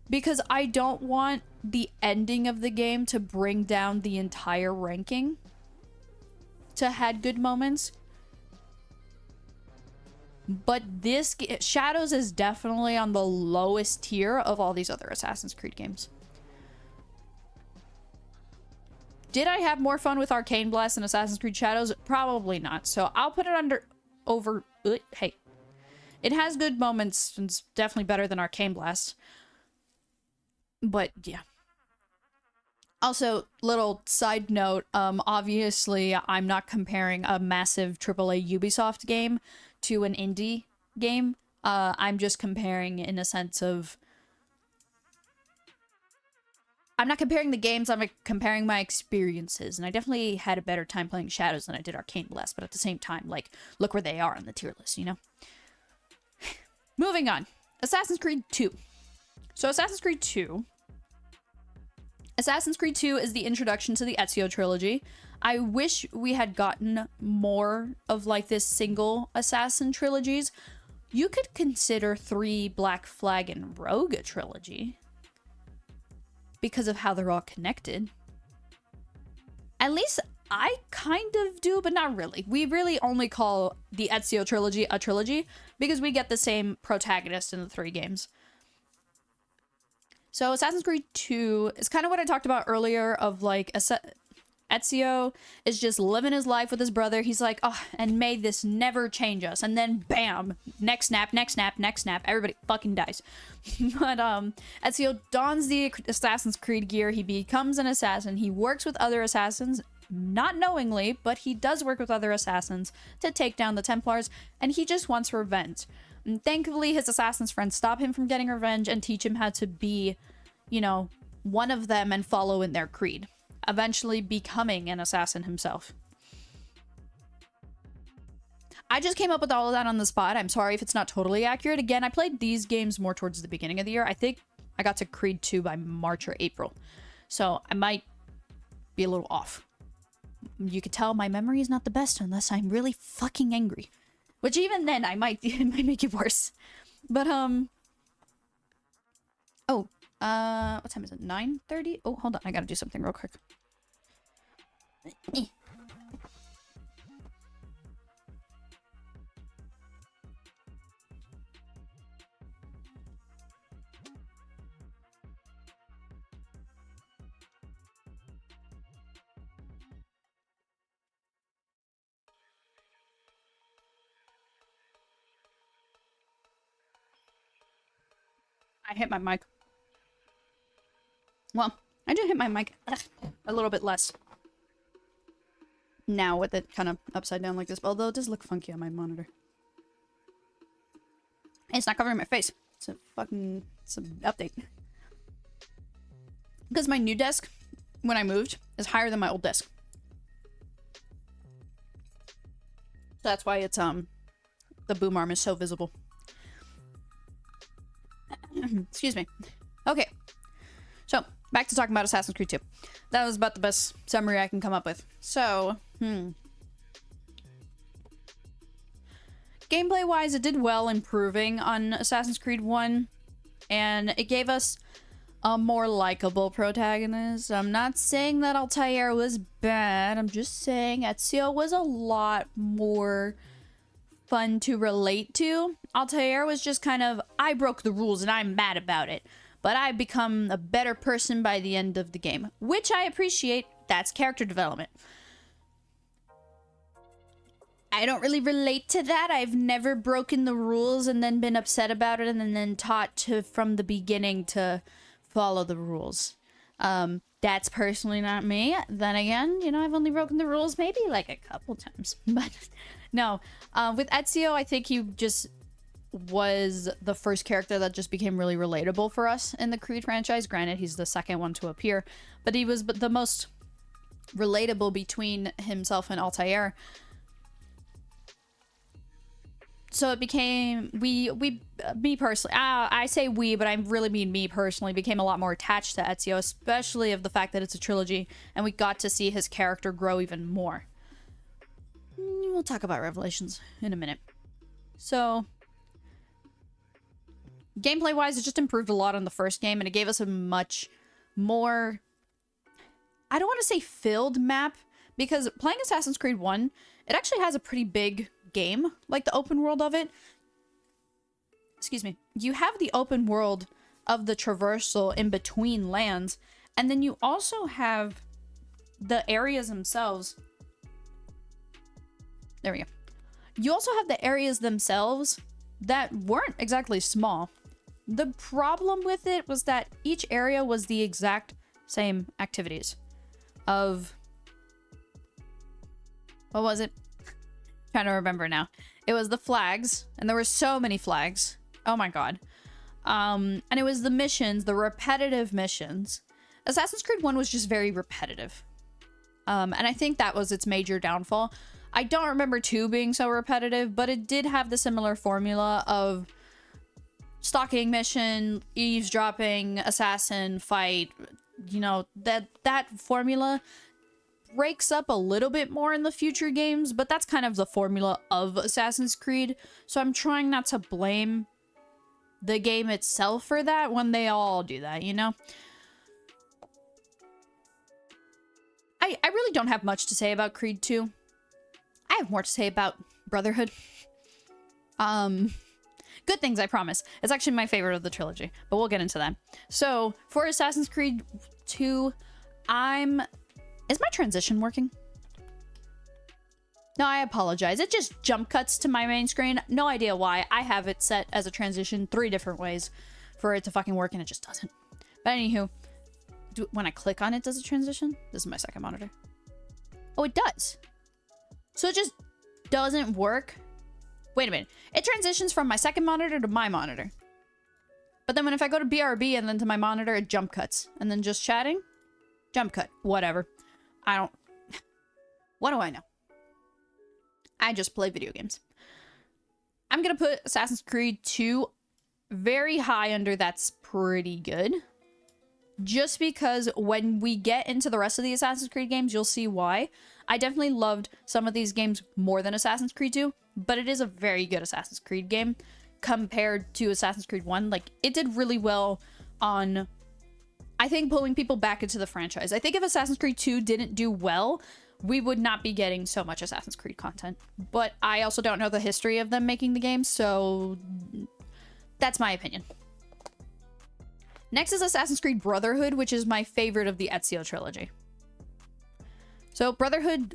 Because I don't want the ending of the game to bring down the entire ranking to Had Good Moments. But this... Shadows is definitely on the lowest tier of all these other Assassin's Creed games. Did I have more fun with Arcane Blast and Assassin's Creed Shadows? Probably not. So I'll put it hey. It has good moments, and it's definitely better than Arcane Blast. But, yeah. Also, little side note, obviously, I'm not comparing a massive AAA Ubisoft game to an indie game. I'm just comparing in a sense of... I'm not comparing the games, I'm comparing my experiences. And I definitely had a better time playing Shadows than I did Arcane Blast, but at the same time, like, look where they are on the tier list, you know? Moving on. Assassin's Creed 2. So Assassin's Creed 2 is the introduction to the Ezio trilogy. I wish we had gotten more of like this single Assassin trilogies. You could consider 3 Black Flag and Rogue a trilogy because of how they're all connected. At least I kind of do, but not really. We really only call the Ezio trilogy a trilogy because we get the same protagonist in the 3 games. So Assassin's Creed 2 is kind of what I talked about earlier of like Ezio is just living his life with his brother. He's like, oh, and may this never change us. And then bam, next snap, everybody fucking dies. But Ezio dons the Assassin's Creed gear. He becomes an assassin. He works with other assassins, not knowingly, but he does work with other assassins to take down the Templars, and he just wants revenge. And thankfully, his assassin's friends stop him from getting revenge and teach him how to be, you know, one of them and follow in their creed, eventually becoming an assassin himself. I just came up with all of that on the spot. I'm sorry if it's not totally accurate. Again, I played these games more towards the beginning of the year. I think I got to Creed 2 by March or April. So I might be a little off. You could tell my memory is not the best unless I'm really fucking angry. Which even then, it might make it worse. But, oh, what time is it? 9:30? Oh, hold on. I gotta do something real quick. I hit my mic. Well, I do hit my mic a little bit less now with it kind of upside down like this, although it does look funky on my monitor. It's not covering my face. It's an update. Because my new desk, when I moved, is higher than my old desk. So that's why it's, the boom arm is so visible. Excuse me. Okay. So, back to talking about Assassin's Creed 2. That was about the best summary I can come up with. So, gameplay-wise, it did well improving on Assassin's Creed 1. And it gave us a more likable protagonist. I'm not saying that Altair was bad. I'm just saying Ezio was a lot more fun to relate to. Altair was just kind of, I broke the rules and I'm mad about it, but I've become a better person by the end of the game, which I appreciate. That's character development. I don't really relate to that. I've never broken the rules and then been upset about it and then taught to, from the beginning, to follow the rules. That's personally not me. Then again, you know, I've only broken the rules maybe like a couple times. But no, with Ezio, I think he just was the first character that just became really relatable for us in the Creed franchise. Granted, he's the second one to appear, but he was the most relatable between himself and Altair. So it became, me personally, I say we, but I really mean me personally, became a lot more attached to Ezio, especially of the fact that it's a trilogy, and we got to see his character grow even more. We'll talk about Revelations in a minute. So, gameplay-wise, it just improved a lot on the first game, and it gave us a much more, I don't want to say filled map, because playing Assassin's Creed 1, it actually has a pretty big game, like the open world of it. Excuse me. You have the open world of the traversal in between lands, and then you also have the areas themselves. There we go. You also have the areas themselves that weren't exactly small. The problem with it was that each area was the exact same activities of, what was it? Trying to remember now. It was the flags, and there were so many flags. Oh my god. And it was the missions, the repetitive missions. Assassin's Creed 1 was just very repetitive. And I think that was its major downfall. I don't remember 2 being so repetitive, but it did have the similar formula of stalking mission, eavesdropping, assassin, fight. You know, that formula breaks up a little bit more in the future games, but that's kind of the formula of Assassin's Creed. So I'm trying not to blame the game itself for that when they all do that, you know? I really don't have much to say about Creed 2. I have more to say about Brotherhood. Good things, I promise. It's actually my favorite of the trilogy, but we'll get into that. So, for Assassin's Creed 2, is my transition working? No, I apologize. It just jump cuts to my main screen. No idea why. I have it set as a transition 3 different ways for it to fucking work, and it just doesn't. But anywho, when I click on it, does it transition? This is my second monitor. Oh, it does. So it just doesn't work. Wait a minute. It transitions from my second monitor to my monitor. But then when if I go to BRB and then to my monitor, it jump cuts. And then just chatting, jump cut. Whatever. What do I know? I just play video games. I'm gonna put Assassin's Creed 2 very high under that's pretty good. just because when we get into the rest of the Assassin's Creed games, you'll see why. I definitely loved some of these games more than Assassin's Creed 2, but it is a very good Assassin's Creed game compared to Assassin's Creed 1. Like, it did really well on, I think, pulling people back into the franchise. I think if Assassin's Creed 2 didn't do well, we would not be getting so much Assassin's Creed content. But I also don't know the history of them making the game, so that's my opinion. Next is Assassin's Creed Brotherhood, which is my favorite of the Ezio trilogy. So Brotherhood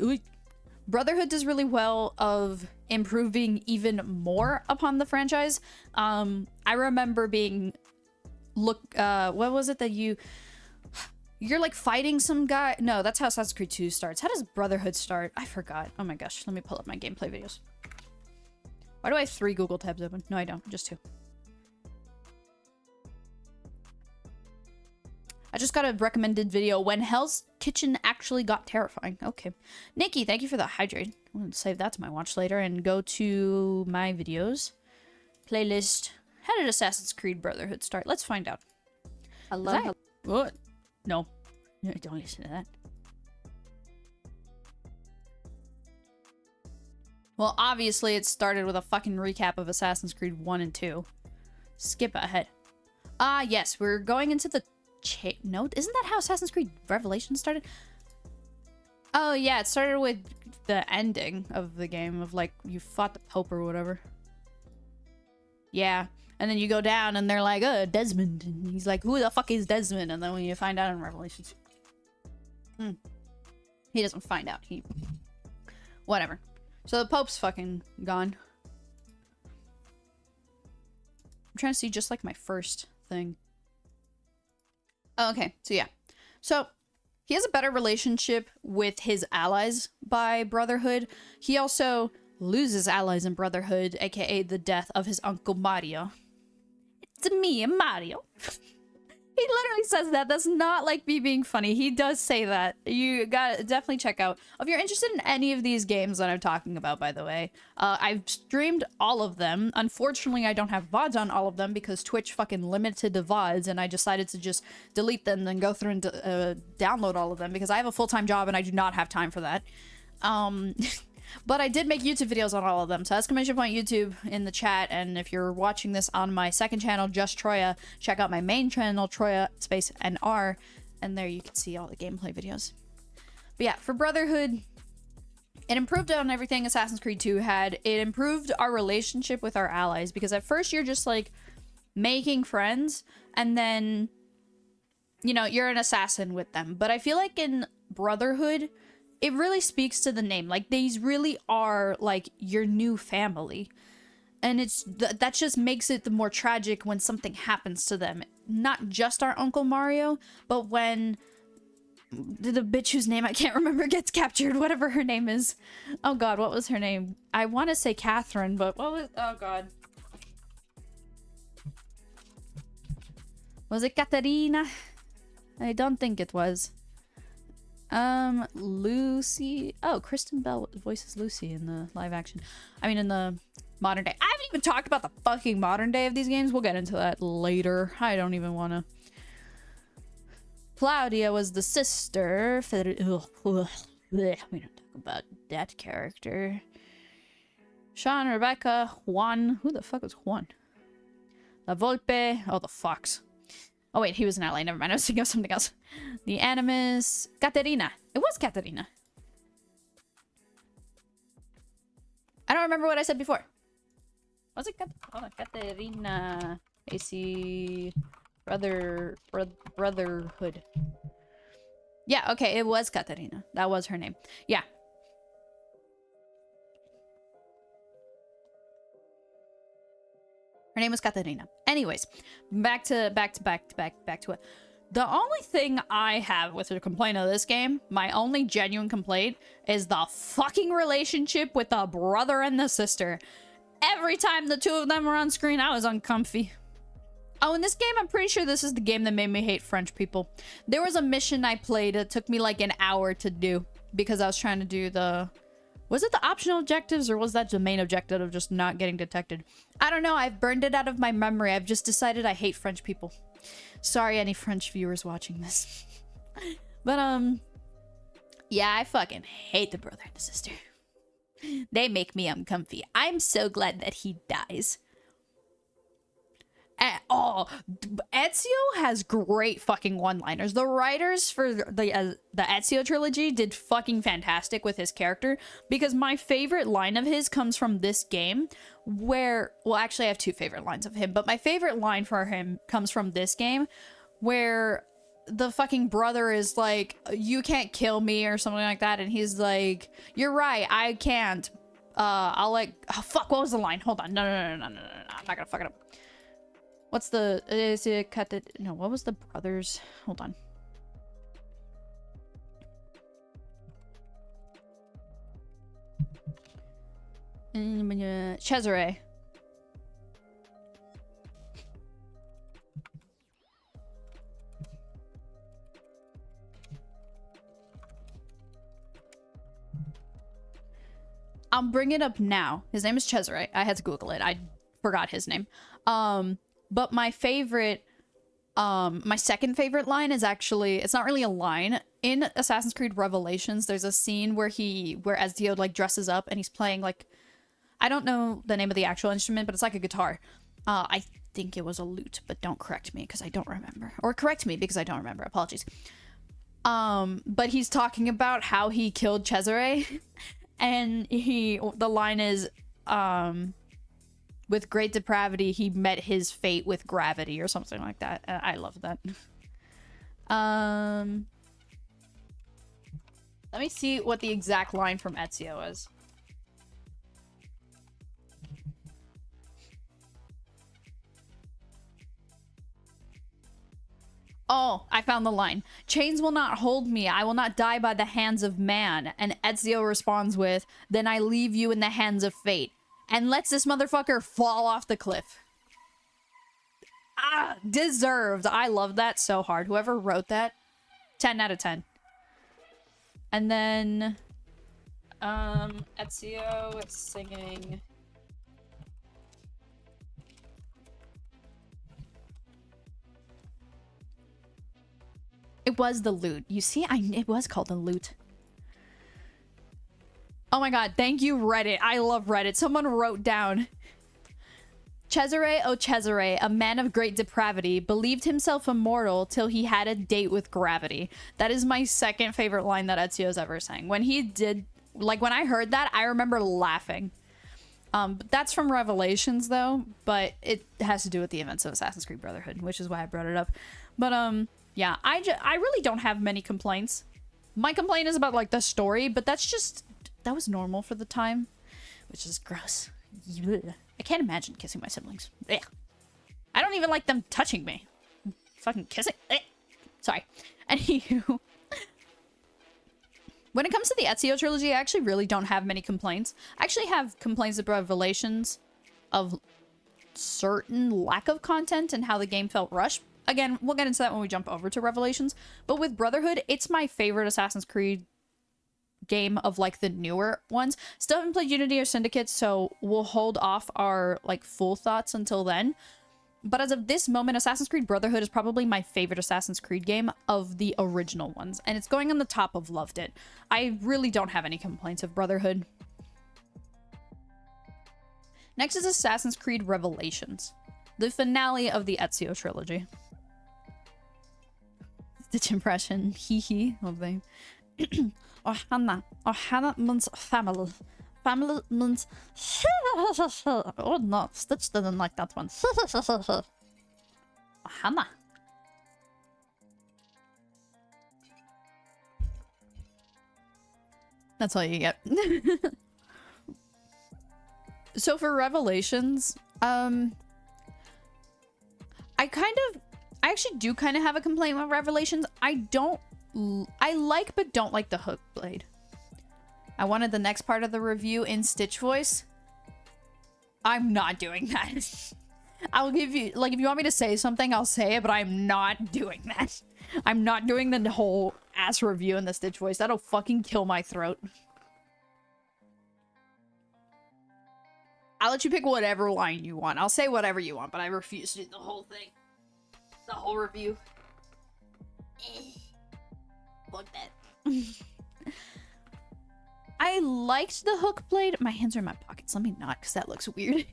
does really well of improving even more upon the franchise. I remember being what was it that you're like fighting some guy? No, that's how Assassin's Creed 2 starts. How does Brotherhood start? I forgot. Oh my gosh, let me pull up my gameplay videos. Why do I have 3 Google tabs open? No, I don't, just 2. I just got a recommended video when Hell's Kitchen actually got terrifying. Okay. Nikki, thank you for the hydrate. I'm going to save that to my watch later and go to my videos. Playlist. How did Assassin's Creed Brotherhood start? Let's find out. What? No. Don't listen to that. Well, obviously it started with a fucking recap of Assassin's Creed 1 and 2. Skip ahead. Yes, we're going into the... No, isn't that how Assassin's Creed Revelation started? Oh yeah, it started with the ending of the game of like you fought the Pope or whatever. Yeah, and then you go down and they're like, oh, Desmond, and he's like, who the fuck is Desmond? And then when you find out in Revelations, he doesn't find out. Whatever. So the Pope's fucking gone. I'm trying to see just like my first thing. Oh, okay, so yeah. So, he has a better relationship with his allies by Brotherhood. He also loses allies in Brotherhood, aka the death of his uncle Mario. It's me, Mario. He literally says that. That's not like me being funny. He does say that. You gotta definitely check out. If you're interested in any of these games that I'm talking about, by the way, I've streamed all of them. Unfortunately, I don't have VODs on all of them because Twitch fucking limited the VODs, and I decided to just delete them and go through and download all of them because I have a full-time job and I do not have time for that. But I did make YouTube videos on all of them, so exclamation point YouTube in the chat, and if you're watching this on my second channel, Just Troya, check out my main channel, Troya space NR, and there you can see all the gameplay videos. But yeah, for Brotherhood, it improved on everything Assassin's Creed 2 had. It improved our relationship with our allies, because at first you're just like making friends, and then, you know, you're an assassin with them. But I feel like in Brotherhood, it really speaks to the name. Like, these really are, like, your new family. And it's that just makes it the more tragic when something happens to them. Not just our Uncle Mario, but when the bitch whose name I can't remember gets captured, whatever her name is. Oh god, what was her name? I want to say Catherine, but what was... Oh god. Was it Katarina? I don't think it was. Lucy. Oh, Kristen Bell voices Lucy in the live action. I mean, in the modern day. I haven't even talked about the fucking modern day of these games. We'll get into that later. I don't even want to. Claudia was the sister. We don't talk about that character. Sean, Rebecca, Juan. Who the fuck was Juan? La Volpe. Oh, the fox. Oh, wait, he was an ally. Never mind. I was thinking of something else. The Animus. Katerina. It was Katerina. I don't remember what I said before. Was it Katerina? AC. Brotherhood. Yeah, okay. It was Katerina. That was her name. Yeah. Her name was Katarina. Anyways, back to it. The only thing I have with a complaint of this game, my only genuine complaint, is the fucking relationship with the brother and the sister. Every time the two of them were on screen, I was uncomfy. Oh, in this game, I'm pretty sure this is the game that made me hate French people. There was a mission I played that took me like an hour to do because I was trying to do the... Was it the optional objectives or was that the main objective of just not getting detected? I don't know. I've burned it out of my memory. I've just decided I hate French people. Sorry, any French viewers watching this. But, yeah, I fucking hate the brother and the sister. They make me uncomfy. I'm so glad that he dies. Oh, Ezio has great fucking one-liners. The writers for the Ezio trilogy did fucking fantastic with his character, because my favorite line of his comes from this game where, well, actually I have two favorite lines of him, but my favorite line for him comes from this game where the fucking brother is like, you can't kill me or something like that, and he's like, you're right, I can't. I'll like, oh, fuck, what was the line? Hold on. No, I'm not gonna fuck it up. What's the, is it cut the, no, what was the brothers? Hold on. Cesare. I'm bringing it up now. His name is Cesare. I had to Google it. I forgot his name. But my favorite, my second favorite line is actually, it's not really a line. In Assassin's Creed Revelations, there's a scene where Ezio like dresses up and he's playing like, I don't know the name of the actual instrument, but it's like a guitar. I think it was a lute, but don't correct me because I don't remember. Or correct me because I don't remember. Apologies. But he's talking about how he killed Cesare. And the line is, with great depravity, he met his fate with gravity, or something like that. I love that. Let me see what the exact line from Ezio is. Oh, I found the line. Chains will not hold me. I will not die by the hands of man. And Ezio responds with, then I leave you in the hands of fate. And lets this motherfucker fall off the cliff. Ah, deserved. I love that so hard. Whoever wrote that, 10 out of 10. And then, Ezio is singing... It was the lute. You see, it was called the lute. Oh my god, thank you, Reddit. I love Reddit. Someone wrote down, Cesare, oh Cesare, a man of great depravity, believed himself immortal till he had a date with gravity. That is my second favorite line that Ezio's ever sang. When he did, like when I heard that, I remember laughing. But that's from Revelations though, but it has to do with the events of Assassin's Creed Brotherhood, which is why I brought it up. But yeah, I really don't have many complaints. My complaint is about like the story, but that was normal for the time, which is gross. I can't imagine kissing my siblings. Ugh. I don't even like them touching me. Fucking kissing. Ugh. Sorry. Anywho, when it comes to the Ezio trilogy, I actually really don't have many complaints. I actually have complaints about Revelations of certain lack of content and how the game felt rushed. Again, we'll get into that when we jump over to Revelations. But with Brotherhood, it's my favorite Assassin's Creed game of like the newer ones. Still haven't played Unity or Syndicate, so we'll hold off our like full thoughts until then. But as of this moment, Assassin's Creed Brotherhood is probably my favorite Assassin's Creed game of the original ones. And it's going on the top of loved it. I really don't have any complaints of Brotherhood. Next is Assassin's Creed Revelations, the finale of the Ezio trilogy. Stitch impression, hee hee, of them. Oh Hannah means family. Family means... Oh no, Stitch didn't like that one. Oh, Hannah. That's all you get. So for Revelations, I actually do kind of have a complaint with Revelations. I like but don't like the hook blade. I wanted the next part of the review in Stitch voice. I'm not doing that. I'll give you, like, if you want me to say something, I'll say it, but I'm not doing that. I'm not doing the whole ass review in the Stitch voice. That'll fucking kill my throat. I'll let you pick whatever line you want. I'll say whatever you want, but I refuse to do the whole thing. The whole review. Fuck that. I liked the hook blade. My hands are in my pockets. Let me not, because that looks weird.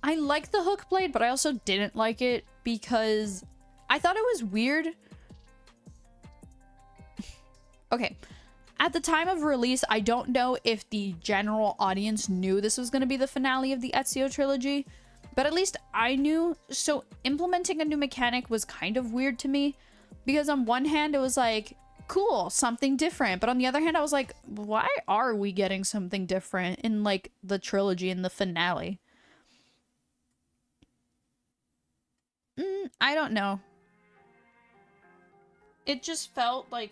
I liked the hook blade, but I also didn't like it because I thought it was weird. Okay. At the time of release, I don't know if the general audience knew this was going to be the finale of the Ezio trilogy, but at least I knew. So implementing a new mechanic was kind of weird to me because on one hand, it was like, cool, something different. But on the other hand, I was like, why are we getting something different in like the trilogy and the finale? I don't know. It just felt like,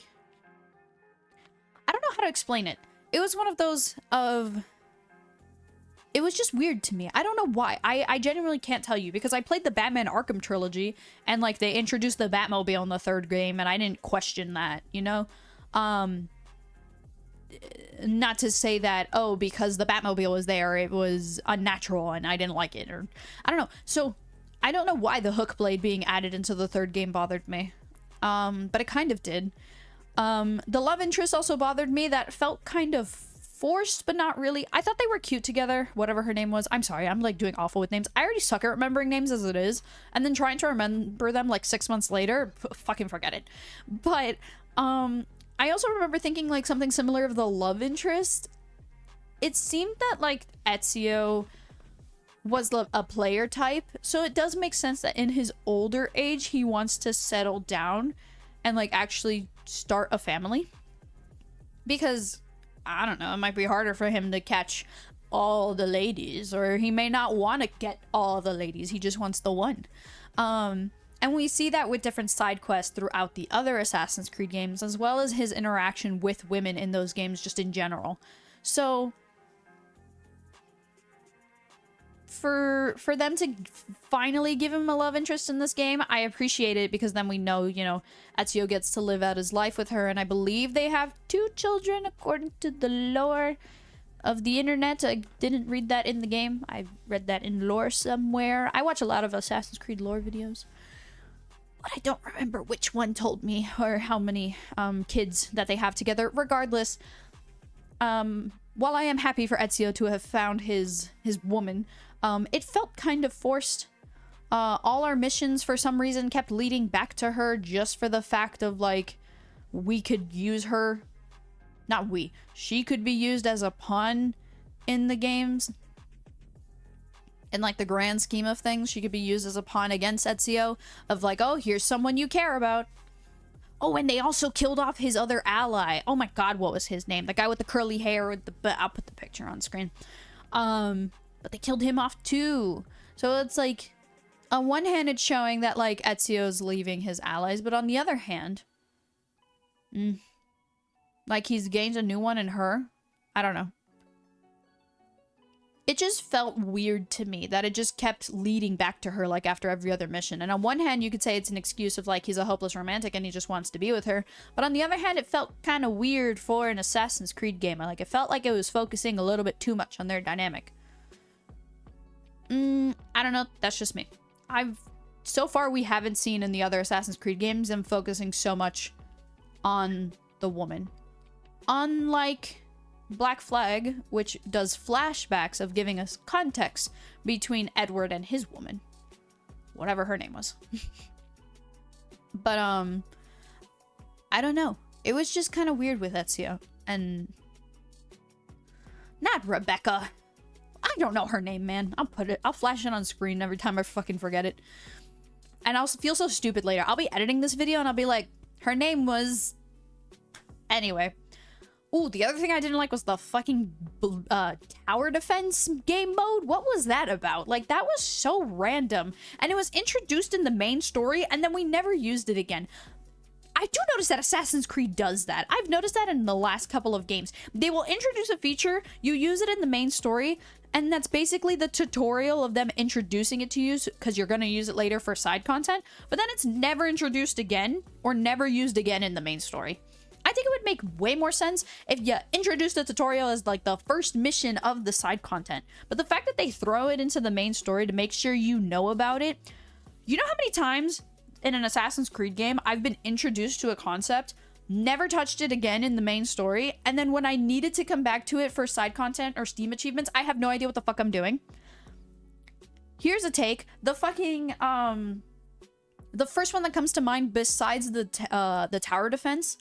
I don't know how to explain it. It was one of those of, it was just weird to me. I don't know why. I genuinely can't tell you because I played the Batman Arkham trilogy and like they introduced the Batmobile in the third game and I didn't question that, you know? Not to say that, oh, because the Batmobile was there, it was unnatural and I didn't like it, or I don't know. So I don't know why the hook blade being added into the third game bothered me. But it kind of did. The love interest also bothered me. That felt kind of forced, but not really. I thought they were cute together, whatever her name was. I'm sorry, I'm like doing awful with names. I already suck at remembering names as it is, and then trying to remember them like 6 months later, fucking forget it. But I also remember thinking like something similar of the love interest. It seemed that like Ezio was a player type, so it does make sense that in his older age he wants to settle down and like actually start a family, because I don't know, it might be harder for him to catch all the ladies, or he may not want to get all the ladies, he just wants the one. And we see that with different side quests throughout the other Assassin's Creed games, as well as his interaction with women in those games just in general. So for them to finally give him a love interest in this game, I appreciate it, because then we know, you know, Ezio gets to live out his life with her, and I believe they have 2 children according to the lore of the internet. I didn't read that in the game. I read that in lore somewhere. I watch a lot of Assassin's Creed lore videos, but I don't remember which one told me or how many kids that they have together. Regardless, while I am happy for Ezio to have found his woman, it felt kind of forced. All our missions for some reason kept leading back to her, just for the fact of like, we could use her. Not we. She could be used as a pawn in the games. In like the grand scheme of things, she could be used as a pawn against Ezio, of like, oh, here's someone you care about. Oh, and they also killed off his other ally. Oh my god, what was his name? The guy with the curly hair with the... I'll put the picture on screen. But they killed him off too. So it's like, on one hand, it's showing that like Ezio's leaving his allies, but on the other hand, like he's gained a new one in her. I don't know. It just felt weird to me that it just kept leading back to her like after every other mission. And on one hand, you could say it's an excuse of like he's a hopeless romantic and he just wants to be with her. But on the other hand, it felt kind of weird for an Assassin's Creed game. Like it felt like it was focusing a little bit too much on their dynamic. I don't know. That's just me. So far we haven't seen in the other Assassin's Creed games them focusing so much on the woman. Unlike Black Flag, which does flashbacks of giving us context between Edward and his woman, whatever her name was. But I don't know, it was just kind of weird with Ezio. And not Rebecca, I don't know her name, man. I'll flash it on screen every time I fucking forget it, and I'll feel so stupid later. I'll be editing this video and I'll be like, her name was... Anyway. Ooh, the other thing I didn't like was the fucking tower defense game mode. What was that about? Like, that was so random. And it was introduced in the main story, and then we never used it again. I do notice that Assassin's Creed does that. I've noticed that in the last couple of games. They will introduce a feature, you use it in the main story, and that's basically the tutorial of them introducing it to you, because you're going to use it later for side content, but then it's never introduced again, or never used again in the main story. I think it would make way more sense if you introduced the tutorial as like the first mission of the side content. But the fact that they throw it into the main story to make sure you know about it, you know how many times in an Assassin's Creed game, I've been introduced to a concept, never touched it again in the main story, and then when I needed to come back to it for side content or Steam achievements, I have no idea what the fuck I'm doing. Here's a take. The fucking, the first one that comes to mind besides the tower defense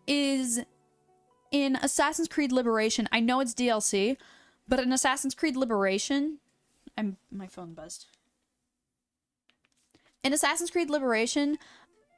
is in Assassin's Creed Liberation. I know it's DLC, but in Assassin's Creed Liberation, my phone buzzed. In Assassin's Creed Liberation,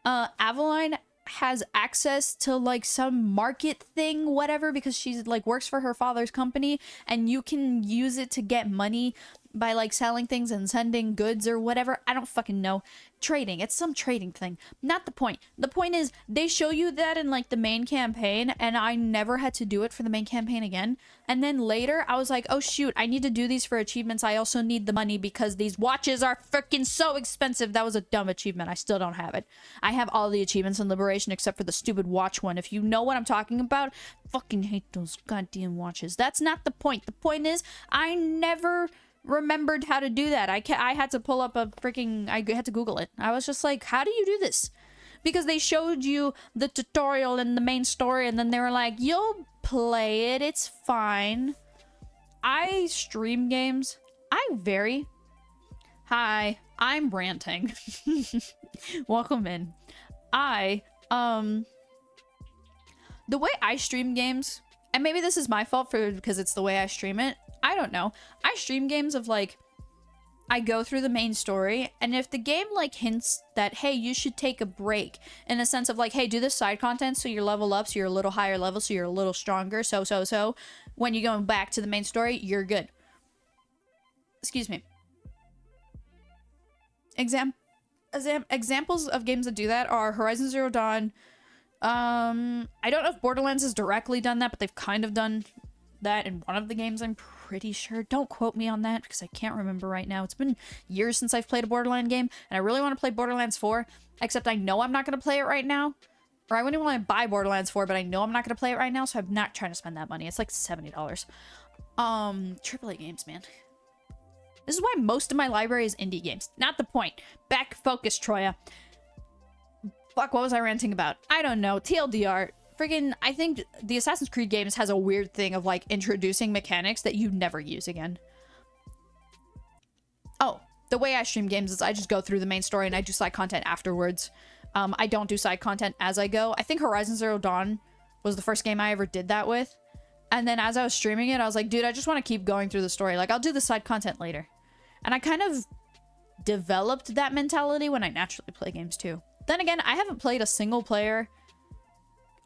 Aveline has access to like some market thing, whatever, because she's like works for her father's company, and you can use it to get money by like selling things and sending goods or whatever. I don't fucking know. Trading. It's some trading thing. Not the point. The point is they show you that in like the main campaign, and I never had to do it for the main campaign again. And then later I was like, oh shoot, I need to do these for achievements. I also need the money because these watches are freaking so expensive. That was a dumb achievement. I still don't have it. I have all the achievements in Liberation except for the stupid watch one. If you know what I'm talking about, fucking hate those goddamn watches. That's not the point. The point is I never remembered how to do that. I had to pull up a freaking, I had to Google it. I was just like, how do you do this? Because they showed you the tutorial in the main story, and then they were like, you'll play it, it's fine. I stream games. Hi, I'm ranting. Welcome in. The way I stream games, and maybe this is my fault because it's the way I stream it, I don't know. I stream games of like, I go through the main story, and if the game like hints that, hey, you should take a break, in a sense of like, hey, do this side content so you level up, so you're a little higher level, so you're a little stronger, so when you're going back to the main story, you're good. Excuse me. Examples of games that do that are Horizon Zero Dawn. I don't know if Borderlands has directly done that, but they've kind of done that in one of the games, I'm pretty sure. Don't quote me on that because I can't remember right now. It's been years since I've played a Borderlands game, and I really want to play Borderlands 4, except I know I'm not going to play it right now. Or I wouldn't want to buy Borderlands 4, but I know I'm not going to play it right now, so I'm not trying to spend that money. It's like $70. AAA games, man. This is why most of my library is indie games. Not the point. Back focus, Troya. Fuck, what was I ranting about? I don't know. TLDR. Friggin', I think the Assassin's Creed games has a weird thing of like introducing mechanics that you never use again. Oh, the way I stream games is I just go through the main story and I do side content afterwards. I don't do side content as I go. I think Horizon Zero Dawn was the first game I ever did that with. And then as I was streaming it, I was like, dude, I just want to keep going through the story. Like, I'll do the side content later. And I kind of developed that mentality when I naturally play games too. Then again, I haven't played a single player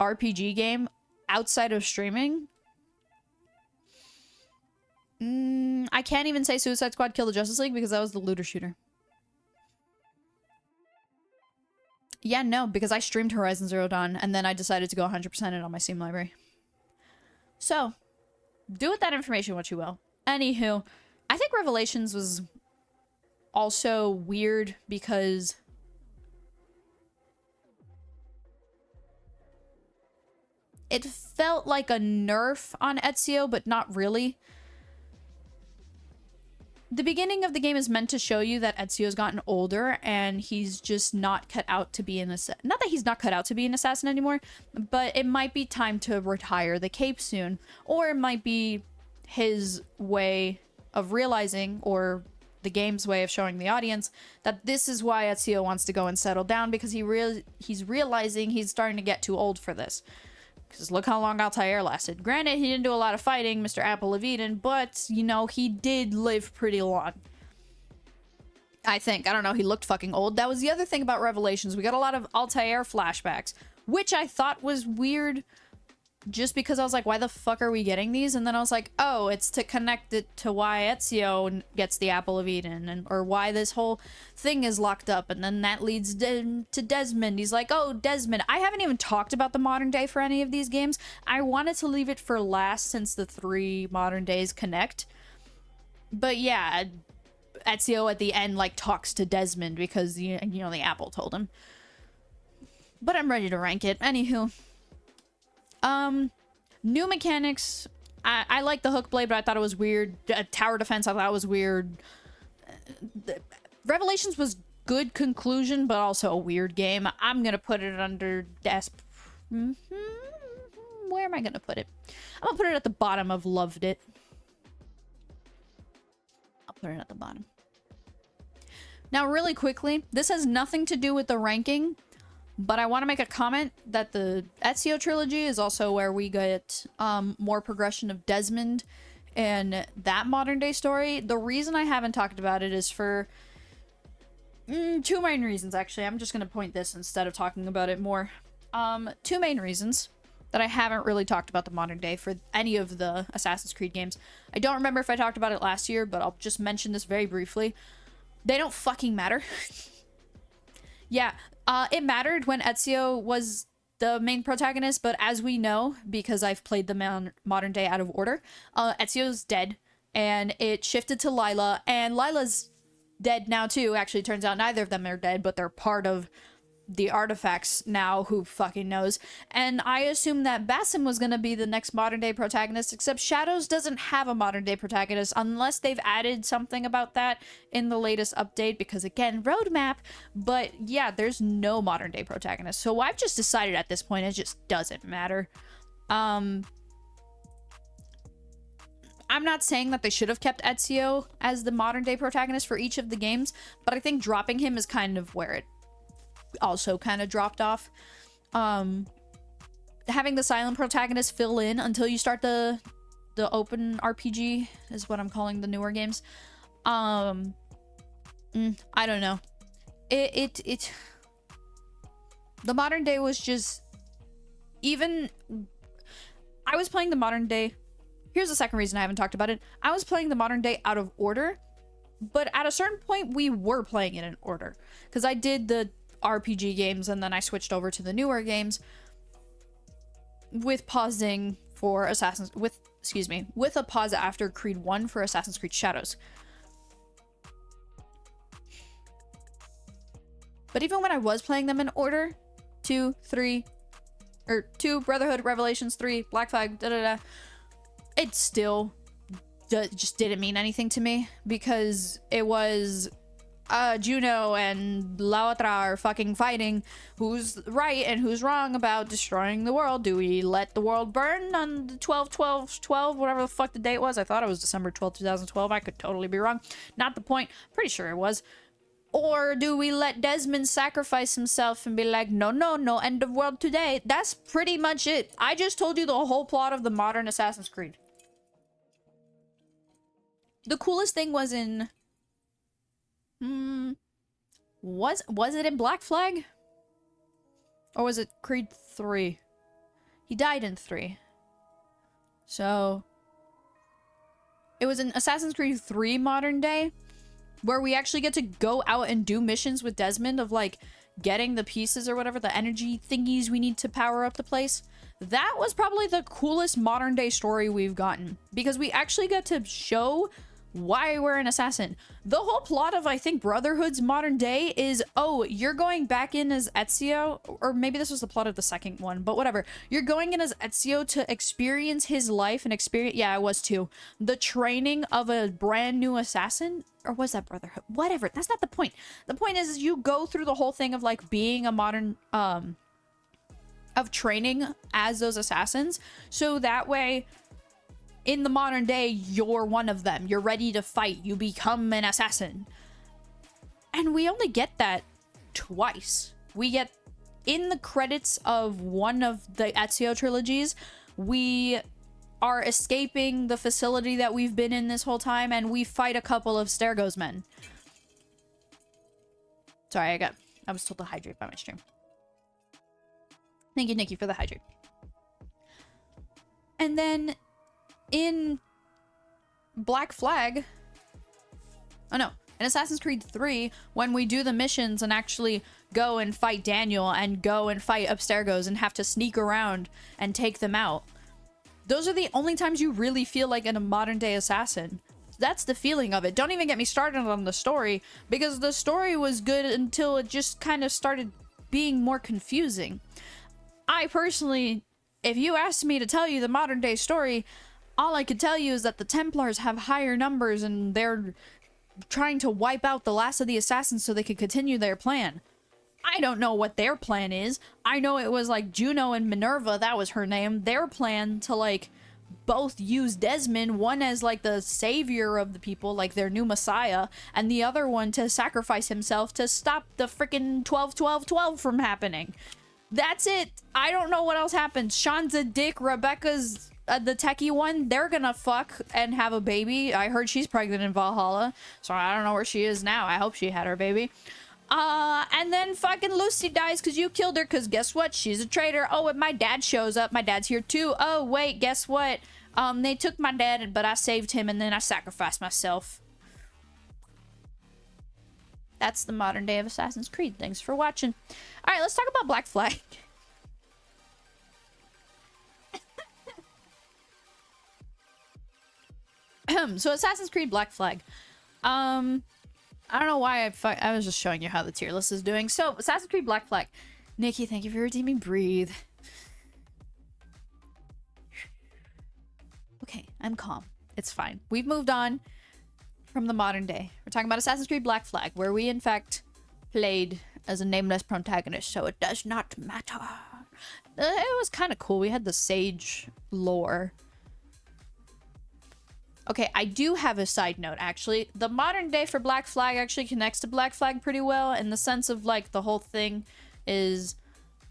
RPG game outside of streaming. I can't even say Suicide Squad Kill the Justice League because that was the looter shooter. Yeah, no, because I streamed Horizon Zero Dawn and then I decided to go 100% it on my Steam library. So, do with that information what you will. Anywho, I think Revelations was also weird because it felt like a nerf on Ezio, but not really. The beginning of the game is meant to show you that Ezio's gotten older and he's just not cut out to be an assassin. Not that he's not cut out to be an assassin anymore, but it might be time to retire the cape soon. Or it might be his way of realizing, or the game's way of showing the audience, that this is why Ezio wants to go and settle down, because he's realizing he's starting to get too old for this. Because look how long Altair lasted. Granted, he didn't do a lot of fighting, Mr. Apple of Eden, but, you know, he did live pretty long. I think. I don't know, he looked fucking old. That was the other thing about Revelations. We got a lot of Altair flashbacks, which I thought was weird, just because I was like, why the fuck are we getting these? And then I was like, oh, it's to connect it to why Ezio gets the Apple of Eden, and or why this whole thing is locked up. And then that leads to Desmond. He's like, oh, Desmond. I haven't even talked about the modern day for any of these games. I wanted to leave it for last since the 3 modern days connect. But yeah, Ezio at the end like talks to Desmond because, you know, the Apple told him. But I'm ready to rank it. Anywho. New mechanics. I like the hook blade, but I thought it was weird. Tower defense, I thought it was weird. Revelations was good conclusion, but also a weird game. I'm gonna put it under where am I gonna put it? I'm gonna put it at the bottom of loved it. I'll put it at the bottom. Now, really quickly, this has nothing to do with the ranking, but I want to make a comment that the Ezio trilogy is also where we get more progression of Desmond and that modern day story. The reason I haven't talked about it is for two main reasons, actually. I'm just going to point this instead of talking about it more. Two main reasons that I haven't really talked about the modern day for any of the Assassin's Creed games. I don't remember if I talked about it last year, but I'll just mention this very briefly. They don't fucking matter. Yeah, it mattered when Ezio was the main protagonist, but as we know, because I've played the modern day out of order, Ezio's dead, and it shifted to Lila, and Lila's dead now too. Actually, it turns out neither of them are dead, but they're part of the artifacts now. Who fucking knows? And I assumed that Basim was gonna be the next modern day protagonist, except Shadows doesn't have a modern day protagonist unless they've added something about that in the latest update, because again, roadmap. But yeah, there's no modern day protagonist, so I've just decided at this point it just doesn't matter. I'm not saying that they should have kept Ezio as the modern day protagonist for each of the games, but I think dropping him is kind of where it also kind of dropped off. Having the silent protagonist fill in until you start the open RPG is what I'm calling the newer games. I don't know. The modern day was just, even I was playing the modern day. Here's the second reason I haven't talked about it. I was playing the modern day out of order, but at a certain point we were playing it in order, because I did the RPG games and then I switched over to the newer games with pausing for with a pause after Creed 1 for Assassin's Creed Shadows. But even when I was playing them in order, 2, Brotherhood, Revelations, 3, Black Flag, it still just didn't mean anything to me, because it was Juno and Laotra are fucking fighting who's right and who's wrong about destroying the world. Do we let the world burn on the 12/12/12, whatever the fuck the date was? I thought it was December 12th, 2012. I could totally be wrong. Not the point. Pretty sure it was. Or do we let Desmond sacrifice himself and be like, no, end of world today? That's pretty much it. I just told you the whole plot of the modern Assassin's Creed. The coolest thing was in... Was it in Black Flag? Or was it Creed 3? He died in 3. So... it was in Assassin's Creed 3 Modern Day, where we actually get to go out and do missions with Desmond of, like, getting the pieces or whatever, the energy thingies we need to power up the place. That was probably the coolest modern day story we've gotten, because we actually got to show why we're an assassin. The whole plot of, I think, Brotherhood's modern day is, oh, you're going back in as Ezio, or maybe this was the plot of the second one, but whatever. You're going in as Ezio to experience his life and experience, yeah, it was too, the training of a brand new assassin. Or was that Brotherhood? Whatever, that's not the point. The point is you go through the whole thing of, like, being a modern, of training as those assassins, so that way in the modern day you're one of them, you're ready to fight, you become an assassin. And we only get that twice. We get in the credits of one of the Ezio trilogies, we are escaping the facility that we've been in this whole time, and we fight a couple of Stergo's men. Sorry, I was told to hydrate by my stream. Thank you, Nikki, for the hydrate. And then in Black Flag, oh no, in Assassin's Creed 3, when we do the missions and actually go and fight Daniel and go and fight Abstergos and have to sneak around and take them out, those are the only times you really feel like a modern day assassin. That's the feeling of it. Don't even get me started on the story, because the story was good until it just kind of started being more confusing. I personally, if you asked me to tell you the modern day story, all I could tell you is that the Templars have higher numbers and they're trying to wipe out the last of the assassins so they could continue their plan. I don't know what their plan is. I know it was like Juno and Minerva, that was her name. Their plan to like both use Desmond, one as like the savior of the people, like their new messiah, and the other one to sacrifice himself to stop the freaking 12-12-12 from happening. That's it. I don't know what else happens. Sean's a dick. Rebecca's the techie one. They're gonna fuck and have a baby. I heard she's pregnant in Valhalla, so I don't know where she is now. I hope she had her baby. And then fucking Lucy dies because you killed her, because guess what? She's a traitor. Oh, and my dad shows up. My dad's here too. Oh, wait, guess what? They took my dad, but I saved him, and then I sacrificed myself. That's the modern day of Assassin's Creed. Thanks for watching. All right, let's talk about Black Flag. So Assassin's Creed Black Flag. I don't know why I was just showing you how the tier list is doing. So, Assassin's Creed Black Flag. Nikki, thank you for redeeming. Breathe. Okay, I'm calm. It's fine. We've moved on from the modern day. We're talking about Assassin's Creed Black Flag, where we, in fact, played as a nameless protagonist, so it does not matter. It was kind of cool. We had the Sage lore. Okay, I do have a side note, actually. The modern day for Black Flag actually connects to Black Flag pretty well, in the sense of, like, the whole thing is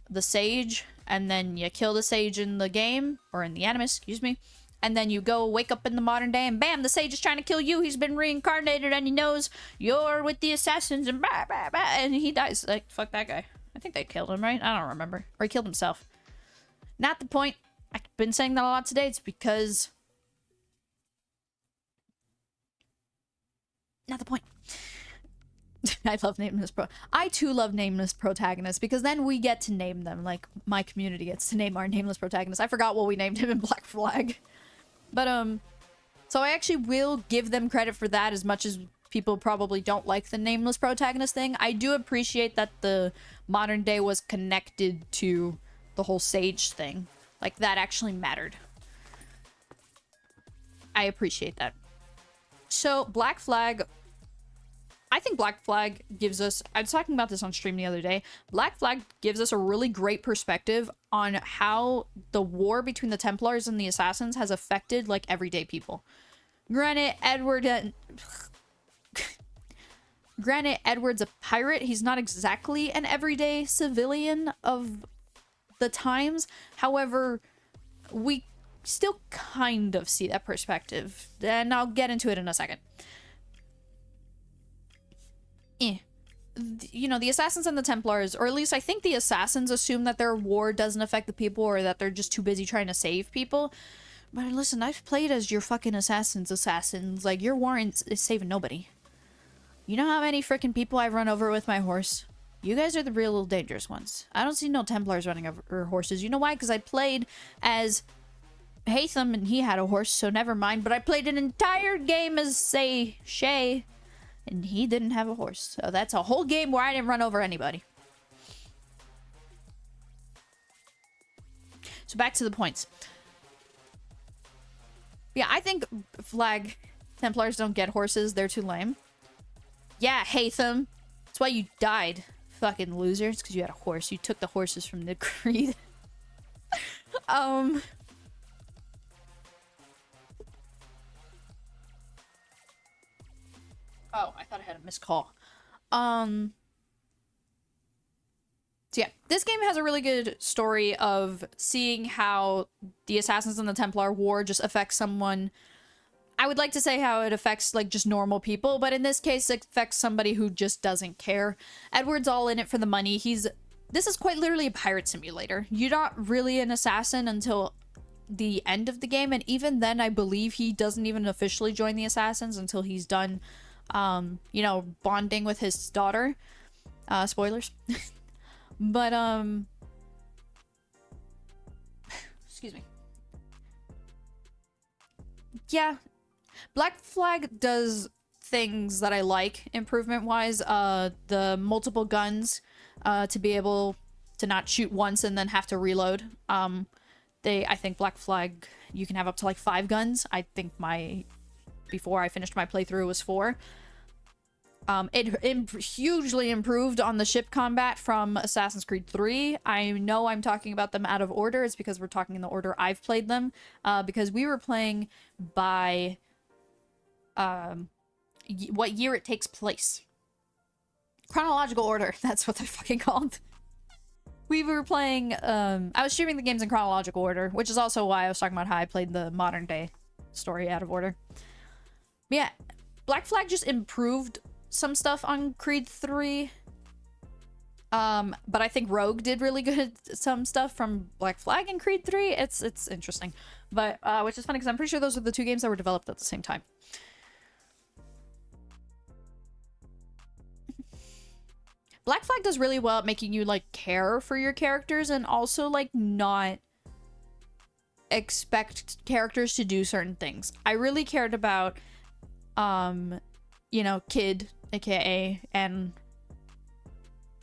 the Sage, and then you kill the Sage in the game, or in the Animus, excuse me, and then you go wake up in the modern day, and bam, the Sage is trying to kill you. He's been reincarnated, and he knows you're with the assassins, and bah, bah, bah, and he dies. Like, fuck that guy. I think they killed him, right? I don't remember. Or he killed himself. Not the point. I've been saying that a lot today. It's because... Not the point. I love nameless I too love nameless protagonists, because then we get to name them. Like, my community gets to name our nameless protagonists. I forgot what we named him in Black Flag. But, so I actually will give them credit for that, as much as people probably don't like the nameless protagonist thing. I do appreciate that the modern day was connected to the whole Sage thing. Like, that actually mattered. I appreciate that. So, Black Flag... I think Black Flag gives us... I was talking about this on stream the other day. Black Flag gives us a really great perspective on how the war between the Templars and the Assassins has affected, like, everyday people. Granted, Edward's a pirate. He's not exactly an everyday civilian of the times. However, we still kind of see that perspective. And I'll get into it in a second. You know, the Assassins and the Templars, or at least I think the Assassins assume that their war doesn't affect the people, or that they're just too busy trying to save people. But listen, I've played as your fucking assassins. Like, your war is saving nobody. You know how many freaking people I've run over with my horse? You guys are the real little dangerous ones. I don't see no Templars running over horses. You know why? Because I played as Haytham and he had a horse, so never mind. But I played an entire game as, say, Shay, and he didn't have a horse. So that's a whole game where I didn't run over anybody. So back to the points. Yeah, I think Flag Templars don't get horses. They're too lame. Yeah, Haytham. That's why you died, fucking loser. It's because you had a horse. You took the horses from the Creed. Oh, I thought I had a missed call. So yeah, this game has a really good story of seeing how the Assassins and the Templar War just affects someone. I would like to say how it affects, like, just normal people, but in this case, it affects somebody who just doesn't care. Edward's all in it for the money. This is quite literally a pirate simulator. You're not really an assassin until the end of the game, and even then, I believe he doesn't even officially join the Assassins until he's done, you know, bonding with his daughter. Spoilers. But, excuse me. Yeah, Black Flag does things that I like, improvement-wise. The multiple guns, to be able to not shoot once and then have to reload. I think Black Flag, you can have up to, like, 5 guns. I think before I finished my playthrough, was 4. It hugely improved on the ship combat from Assassin's Creed 3. I know I'm talking about them out of order. It's because we're talking in the order I've played them. Because we were playing by what year it takes place. Chronological order. That's what they're fucking called. We were playing, I was streaming the games in chronological order, which is also why I was talking about how I played the modern day story out of order. But yeah, Black Flag just improved some stuff on Creed 3. But I think Rogue did really good some stuff from Black Flag and Creed 3. It's interesting. But, which is funny because I'm pretty sure those are the two games that were developed at the same time. Black Flag does really well at making you, like, care for your characters and also, like, not expect characters to do certain things. I really cared about, you know, Kid, aka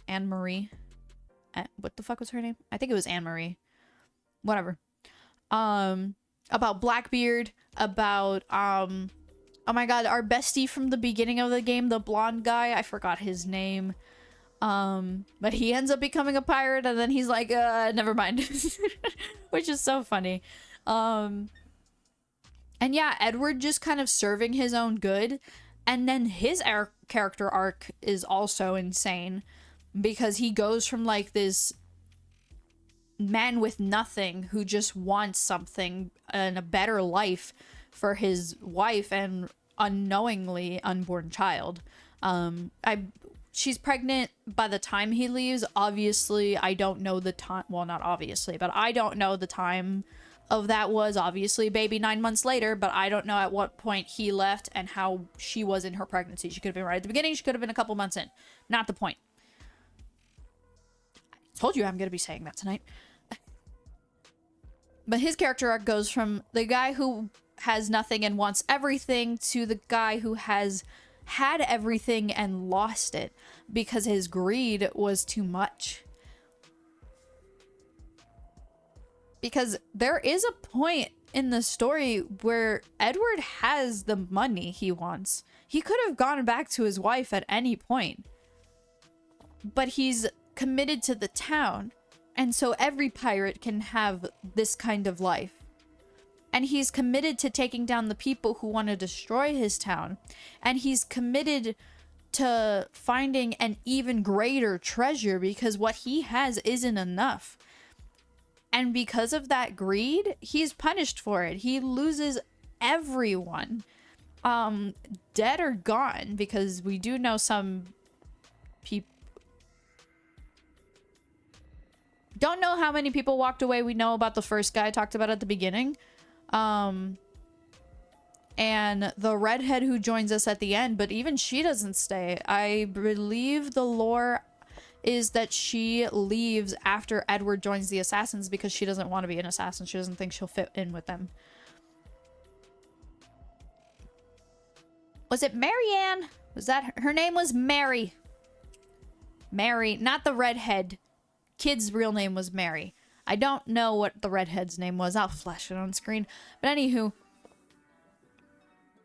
Anne-Marie. What the fuck was her name? I think it was Anne-Marie. Whatever. About Blackbeard, about, oh my god, our bestie from the beginning of the game, the blonde guy, I forgot his name. But he ends up becoming a pirate and then he's like, never mind. Which is so funny. And yeah, Edward just kind of serving his own good. And then his character arc is also insane because he goes from like this man with nothing who just wants something and a better life for his wife and unknowingly unborn child. She's pregnant by the time he leaves. Obviously, I don't know the time. Well, not obviously, but I don't know the time of that was. Obviously, baby 9 months later, but I don't know at what point he left and how she was in her pregnancy. She could have been right at the beginning. She could have been a couple months in. Not the point. I told you I'm going to be saying that tonight. But his character arc goes from the guy who has nothing and wants everything to the guy who has had everything and lost it because his greed was too much. Because there is a point in the story where Edward has the money he wants. He could have gone back to his wife at any point. But he's committed to the town. And so every pirate can have this kind of life. And he's committed to taking down the people who want to destroy his town. And he's committed to finding an even greater treasure because what he has isn't enough. And because of that greed, he's punished for it. He loses everyone. Dead or gone, because we do know some people. Don't know how many people walked away. We know about the first guy I talked about at the beginning. And the redhead who joins us at the end, but even she doesn't stay. I believe the lore is that she leaves after Edward joins the assassins because she doesn't want to be an assassin. She doesn't think she'll fit in with them. Was it Marianne? Was that her name? Was Mary. Mary, not the redhead. Kid's real name was Mary. I don't know what the redhead's name was. I'll flash it on screen. But anywho.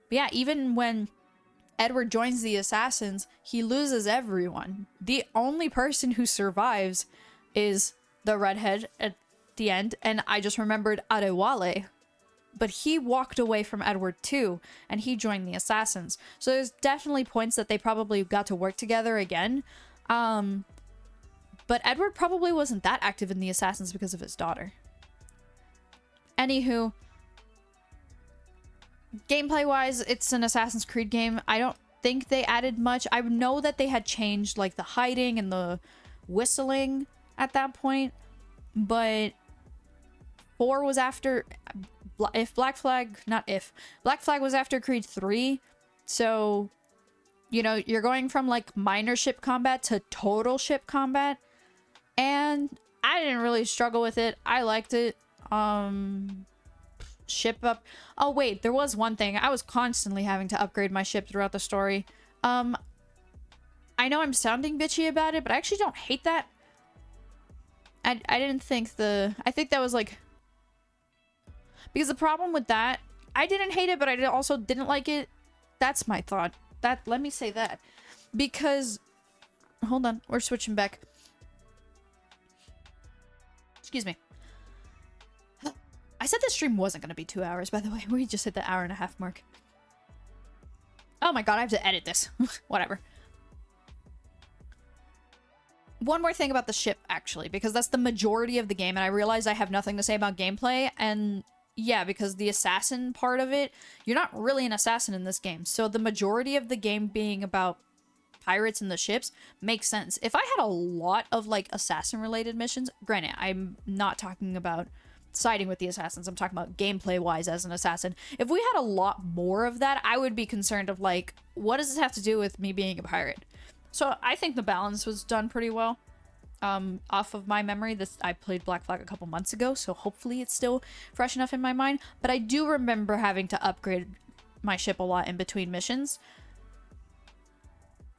Yeah, even when Edward joins the assassins, he loses everyone. The only person who survives is the redhead at the end. And I just remembered Adewale. But he walked away from Edward too. And he joined the assassins. So there's definitely points that they probably got to work together again. But Edward probably wasn't that active in the assassins because of his daughter. Anywho. Gameplay-wise, it's an Assassin's Creed game. I don't think they added much. I know that they had changed, like, the hiding and the whistling at that point. But 4 was after... Black Flag was after Creed 3. So, you know, you're going from, like, minor ship combat to total ship combat. And I didn't really struggle with it. I liked it. Ship up. Oh, wait, there was one thing. I was constantly having to upgrade my ship throughout the story. I know I'm sounding bitchy about it, but I actually don't hate that. I didn't think I think that was like... Because the problem with that, I didn't hate it, but I also didn't like it. That's my thought. Let me say that. Because, hold on, we're switching back. Excuse me. I said this stream wasn't going to be 2 hours, by the way. We just hit the hour-and-a-half mark. Oh my god, I have to edit this. Whatever. One more thing about the ship, actually, because that's the majority of the game, and I realize I have nothing to say about gameplay, and yeah, because the assassin part of it, you're not really an assassin in this game, so the majority of the game being about pirates and the ships makes sense. If I had a lot of, like, assassin-related missions, granted, I'm not talking about siding with the assassins, I'm talking about gameplay-wise as an assassin. If we had a lot more of that, I would be concerned of, like, what does this have to do with me being a pirate? So I think the balance was done pretty well. Off of my memory, I played Black Flag a couple months ago, so hopefully it's still fresh enough in my mind. But I do remember having to upgrade my ship a lot in between missions.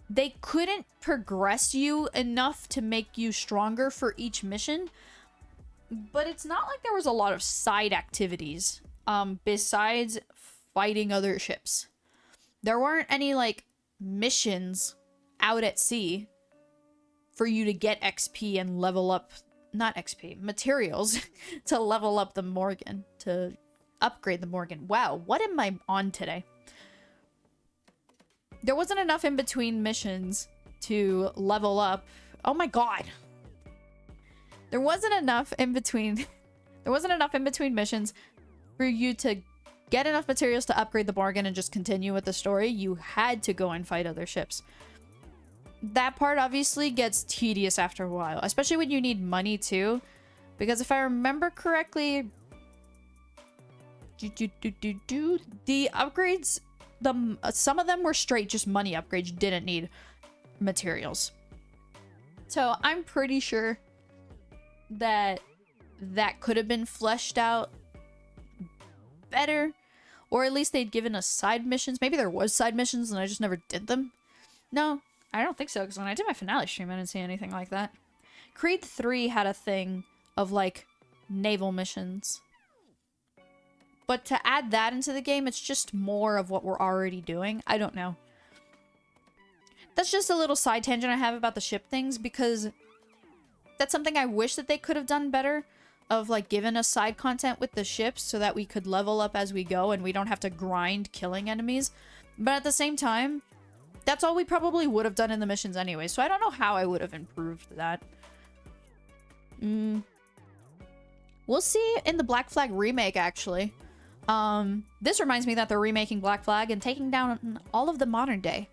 They couldn't progress you enough to make you stronger for each mission, but it's not like there was a lot of side activities besides fighting other ships. There weren't any, like, missions out at sea for you to get XP and level up, not XP, materials to level up the Morgan, to upgrade the Morgan. Wow, what am I on today? There wasn't enough in between missions to level up. Oh my god. There wasn't enough in between missions for you to get enough materials to upgrade the Morgan and just continue with the story. You had to go and fight other ships. That part obviously gets tedious after a while, especially when you need money too. Because if I remember correctly, the upgrades, some of them were straight just money upgrades. You didn't need materials. So I'm pretty sure that could have been fleshed out better, or at least they'd given us side missions. Maybe there was side missions and I just never did them. No, I don't think so, because when I did my finale stream, I didn't see anything like that. Creed 3 had a thing of, like, naval missions. But to add that into the game, it's just more of what we're already doing. I don't know. That's just a little side tangent I have about the ship things, because that's something I wish that they could have done better, of, like, giving us side content with the ships so that we could level up as we go and we don't have to grind killing enemies. But at the same time, that's all we probably would have done in the missions anyway, so I don't know how I would have improved that. We'll see in the Black Flag remake, actually. This reminds me that they're remaking Black Flag and taking down all of the modern day.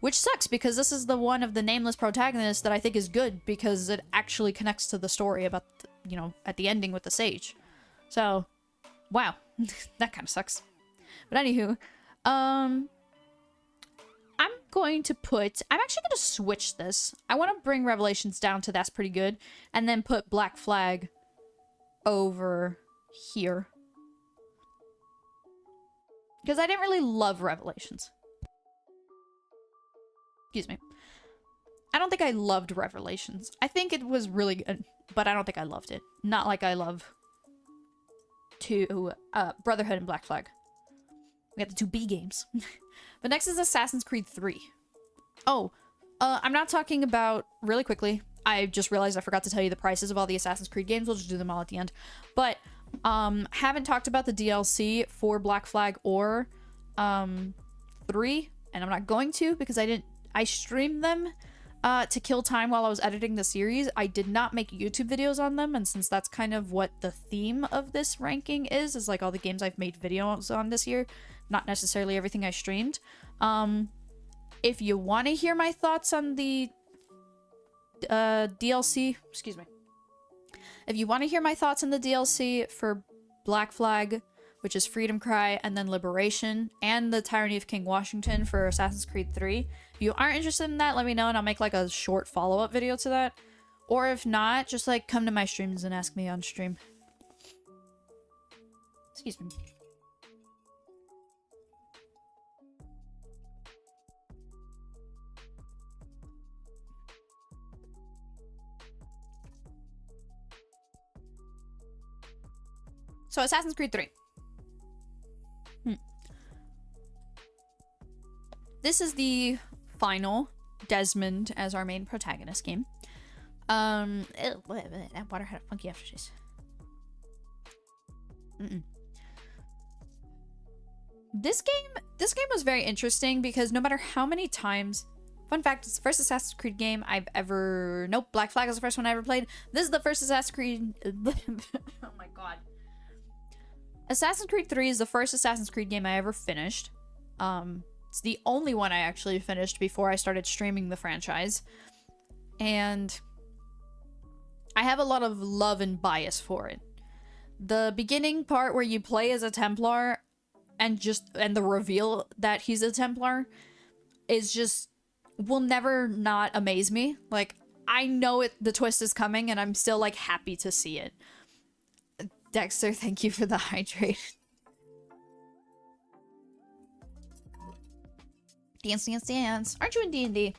Which sucks, because this is the one of the nameless protagonists that I think is good, because it actually connects to the story about, you know, at the ending with the sage. So, wow. That kind of sucks. But anywho, I'm actually going to switch this. I want to bring Revelations down to that's pretty good, and then put Black Flag over here. Because I didn't really love Revelations. Excuse me. I don't think I loved Revelations. I think it was really good, but I don't think I loved it. Not like I love Brotherhood and Black Flag. We got the 2 B games. But next is Assassin's Creed 3. Oh, I'm not talking about, really quickly, I just realized I forgot to tell you the prices of all the Assassin's Creed games. We'll just do them all at the end. But, haven't talked about the DLC for Black Flag or, 3, and I'm not going to, because I streamed them, to kill time while I was editing the series. I did not make YouTube videos on them, and since that's kind of what the theme of this ranking is like all the games I've made videos on this year, not necessarily everything I streamed. If you want to hear my thoughts on the DLC, excuse me. If you want to hear my thoughts on the DLC for Black Flag, which is Freedom Cry, and then Liberation, and the Tyranny of King Washington for Assassin's Creed 3, if you aren't interested in that, let me know and I'll make like a short follow-up video to that. Or if not, just like come to my streams and ask me on stream. Excuse me. So Assassin's Creed 3. This is the final Desmond as our main protagonist game. That water had a funky aftertaste. This game was very interesting because no matter how many times, fun fact, it's the first Assassin's Creed game I've ever, nope, Black Flag was the first one I ever played. This is the first Assassin's Creed, oh my god. Assassin's Creed 3 is the first Assassin's Creed game I ever finished. It's the only one I actually finished before I started streaming the franchise. And I have a lot of love and bias for it. The beginning part where you play as a Templar and the reveal that he's a Templar is just, will never not amaze me. Like, I know the twist is coming and I'm still like happy to see it. Dexter, thank you for the hydrate. Dance, dance, dance. Aren't you in D&D?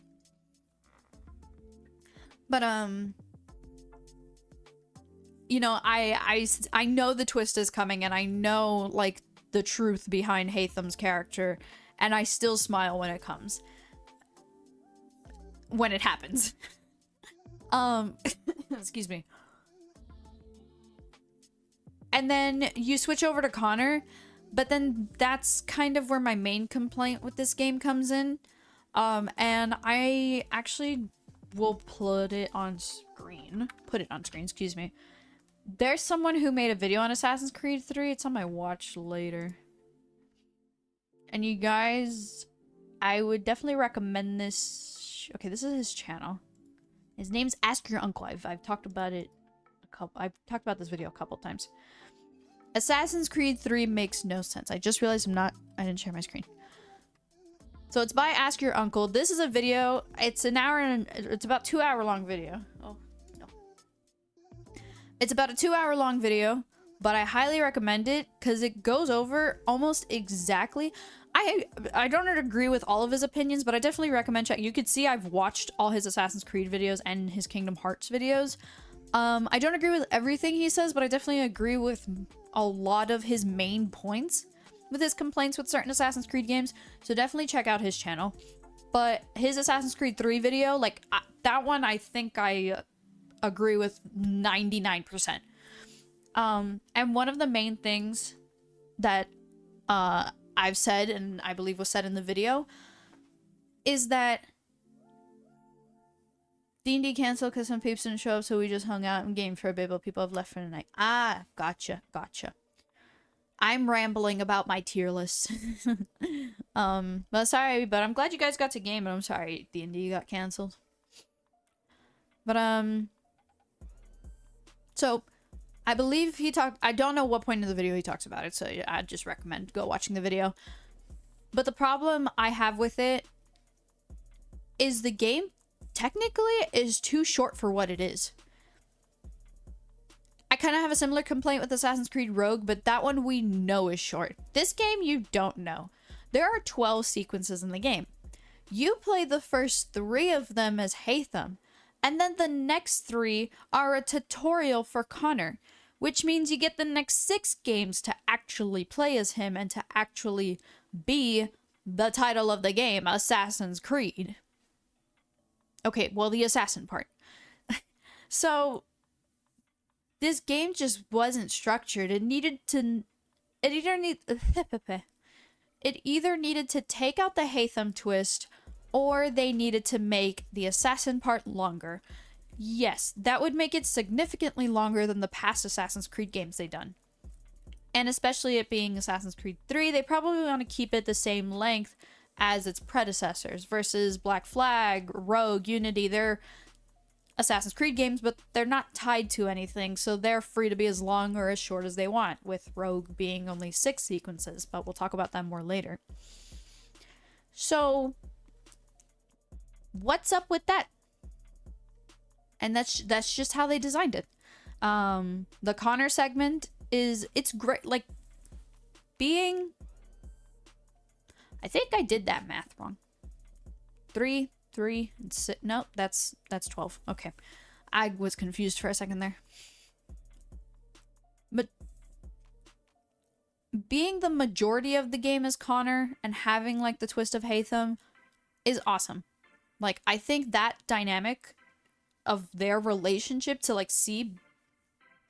But, you know, I know the twist is coming and I know, like, the truth behind Haytham's character, and I still smile when it comes. When it happens. Excuse me. And then you switch over to Connor, but then that's kind of where my main complaint with this game comes in. And I actually will put it on screen, excuse me. There's someone who made a video on Assassin's Creed 3. It's on my watch later. And you guys, I would definitely recommend this. Okay, this is his channel. His name's Ask Your Uncle. I've talked about it I've talked about this video a couple times. Assassin's Creed 3 makes no sense. I just realized I didn't share my screen. So it's by Ask Your Uncle. This is a video. It's it's about 2 hour long video. Oh, no. It's about a 2 hour long video, but I highly recommend it because it goes over almost exactly. I don't agree with all of his opinions, but I definitely recommend checking. You could see I've watched all his Assassin's Creed videos and his Kingdom Hearts videos. I don't agree with everything he says, but I definitely agree with a lot of his main points with his complaints with certain Assassin's Creed games. So definitely check out his channel. But his Assassin's Creed 3 video, like that one, I think I agree with 99%. And one of the main things that I've said, and I believe was said in the video, is that D&D canceled because some peeps didn't show up, so we just hung out and gamed for a bit, but people have left for the night. Ah, gotcha. I'm rambling about my tier list. But sorry, but I'm glad you guys got to game, and I'm sorry D&D got canceled. But, so, I believe he talked, I don't know what point in the video he talks about it, so I'd just recommend go watching the video. But the problem I have with it is the game technically is too short for what it is. I kind of have a similar complaint with Assassin's Creed Rogue, but that one we know is short. This game, you don't know. There are 12 sequences in the game. You play the first 3 of them as Haytham, and then the next 3 are a tutorial for Connor, which means you get the next 6 games to actually play as him and to actually be the title of the game, Assassin's Creed. Okay, well, the assassin part. So, this game just wasn't structured. It either needed to take out the Haytham twist, or they needed to make the assassin part longer. Yes, that would make it significantly longer than the past Assassin's Creed games they've done. And especially it being Assassin's Creed 3, they probably want to keep it the same length as its predecessors, versus Black Flag, Rogue, Unity. They're Assassin's Creed games, but they're not tied to anything, so they're free to be as long or as short as they want, with Rogue being only 6 sequences, but we'll talk about that more later. So, what's up with that? And that's just how they designed it. The Connor segment it's great, like, being... I think I did that math wrong. 3, and 6. No, that's 12. Okay. I was confused for a second there. But being the majority of the game as Connor and having, like, the twist of Haytham is awesome. Like, I think that dynamic of their relationship, to like see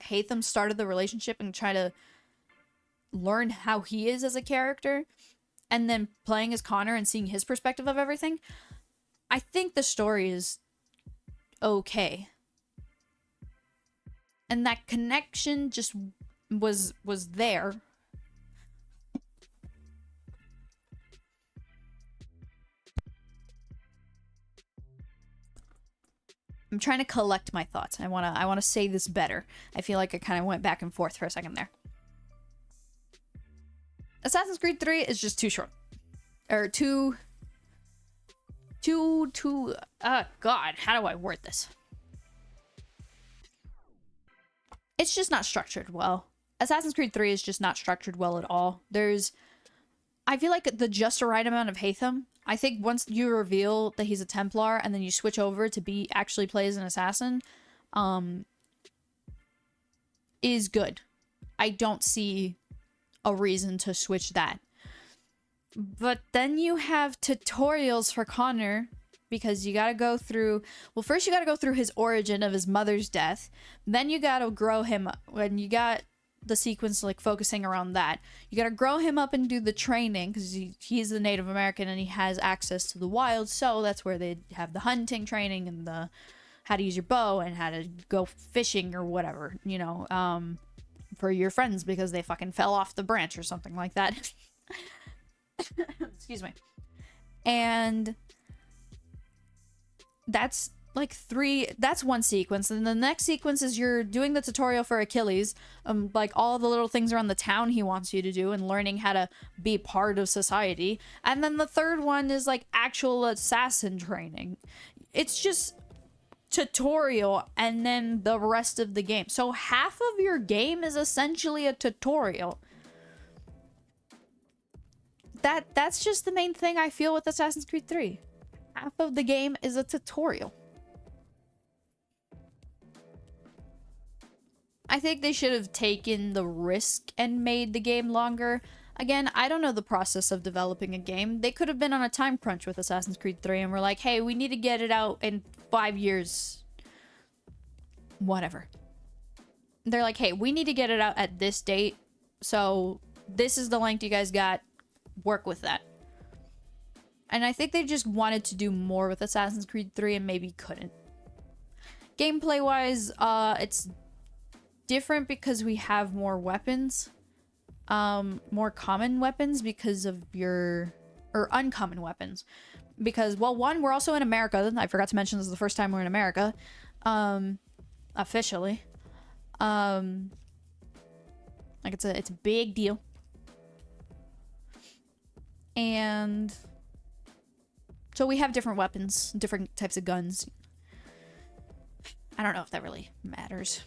Hatham started the relationship and try to learn how he is as a character, and then playing as Connor and seeing his perspective of everything, I think the story is okay. And that connection just was there. I'm trying to collect my thoughts. I wanna say this better. I feel like I kind of went back and forth for a second there. Assassin's Creed 3 is just too short. Or too God, how do I word this? It's just not structured well. Assassin's Creed 3 is just not structured well at all. I feel like the just right amount of Hatham. I think once you reveal that he's a Templar and then you switch over to actually play as an assassin, is good. I don't see a reason to switch that. But then you have tutorials for Connor, because you gotta go through... Well, first you gotta go through his origin of his mother's death. Then you gotta grow him up. When you got the sequence like focusing around that, you gotta grow him up and do the training, because he's the Native American and he has access to the wild, so that's where they have the hunting training and the how to use your bow and how to go fishing or whatever, you know, for your friends because they fucking fell off the branch or something like that. Excuse me. And that's like that's one sequence, and the next sequence is you're doing the tutorial for Achilles, like all the little things around the town he wants you to do and learning how to be part of society. And then the third one is like actual assassin training. It's just tutorial and then the rest of the game. So half of your game is essentially a tutorial. That's just the main thing I feel with Assassin's Creed 3. Half of the game is a tutorial. I think they should have taken the risk and made the game longer. Again, I don't know the process of developing a game. They could have been on a time crunch with Assassin's Creed 3 and were like, hey, we need to get it out in 5 years. Whatever. They're like, hey, we need to get it out at this date. So this is the length you guys got. Work with that. And I think they just wanted to do more with Assassin's Creed 3 and maybe couldn't. Gameplay wise, it's different because we have more weapons. More common weapons because of or uncommon weapons. Because, well, one, we're also in America. I forgot to mention this is the first time we're in America. Officially. Like it's a big deal. And so we have different weapons, different types of guns. I don't know if that really matters.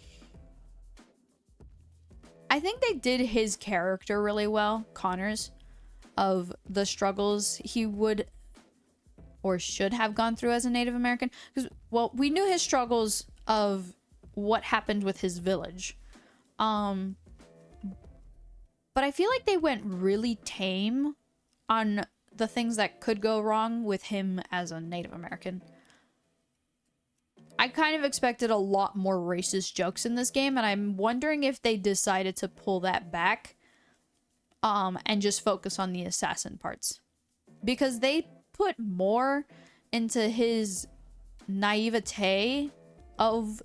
I think they did his character really well, Connor's, of the struggles he would or should have gone through as a Native American. Because, well, we knew his struggles of what happened with his village. But I feel like they went really tame on the things that could go wrong with him as a Native American. I kind of expected a lot more racist jokes in this game, and I'm wondering if they decided to pull that back and just focus on the assassin parts. Because they put more into his naivete of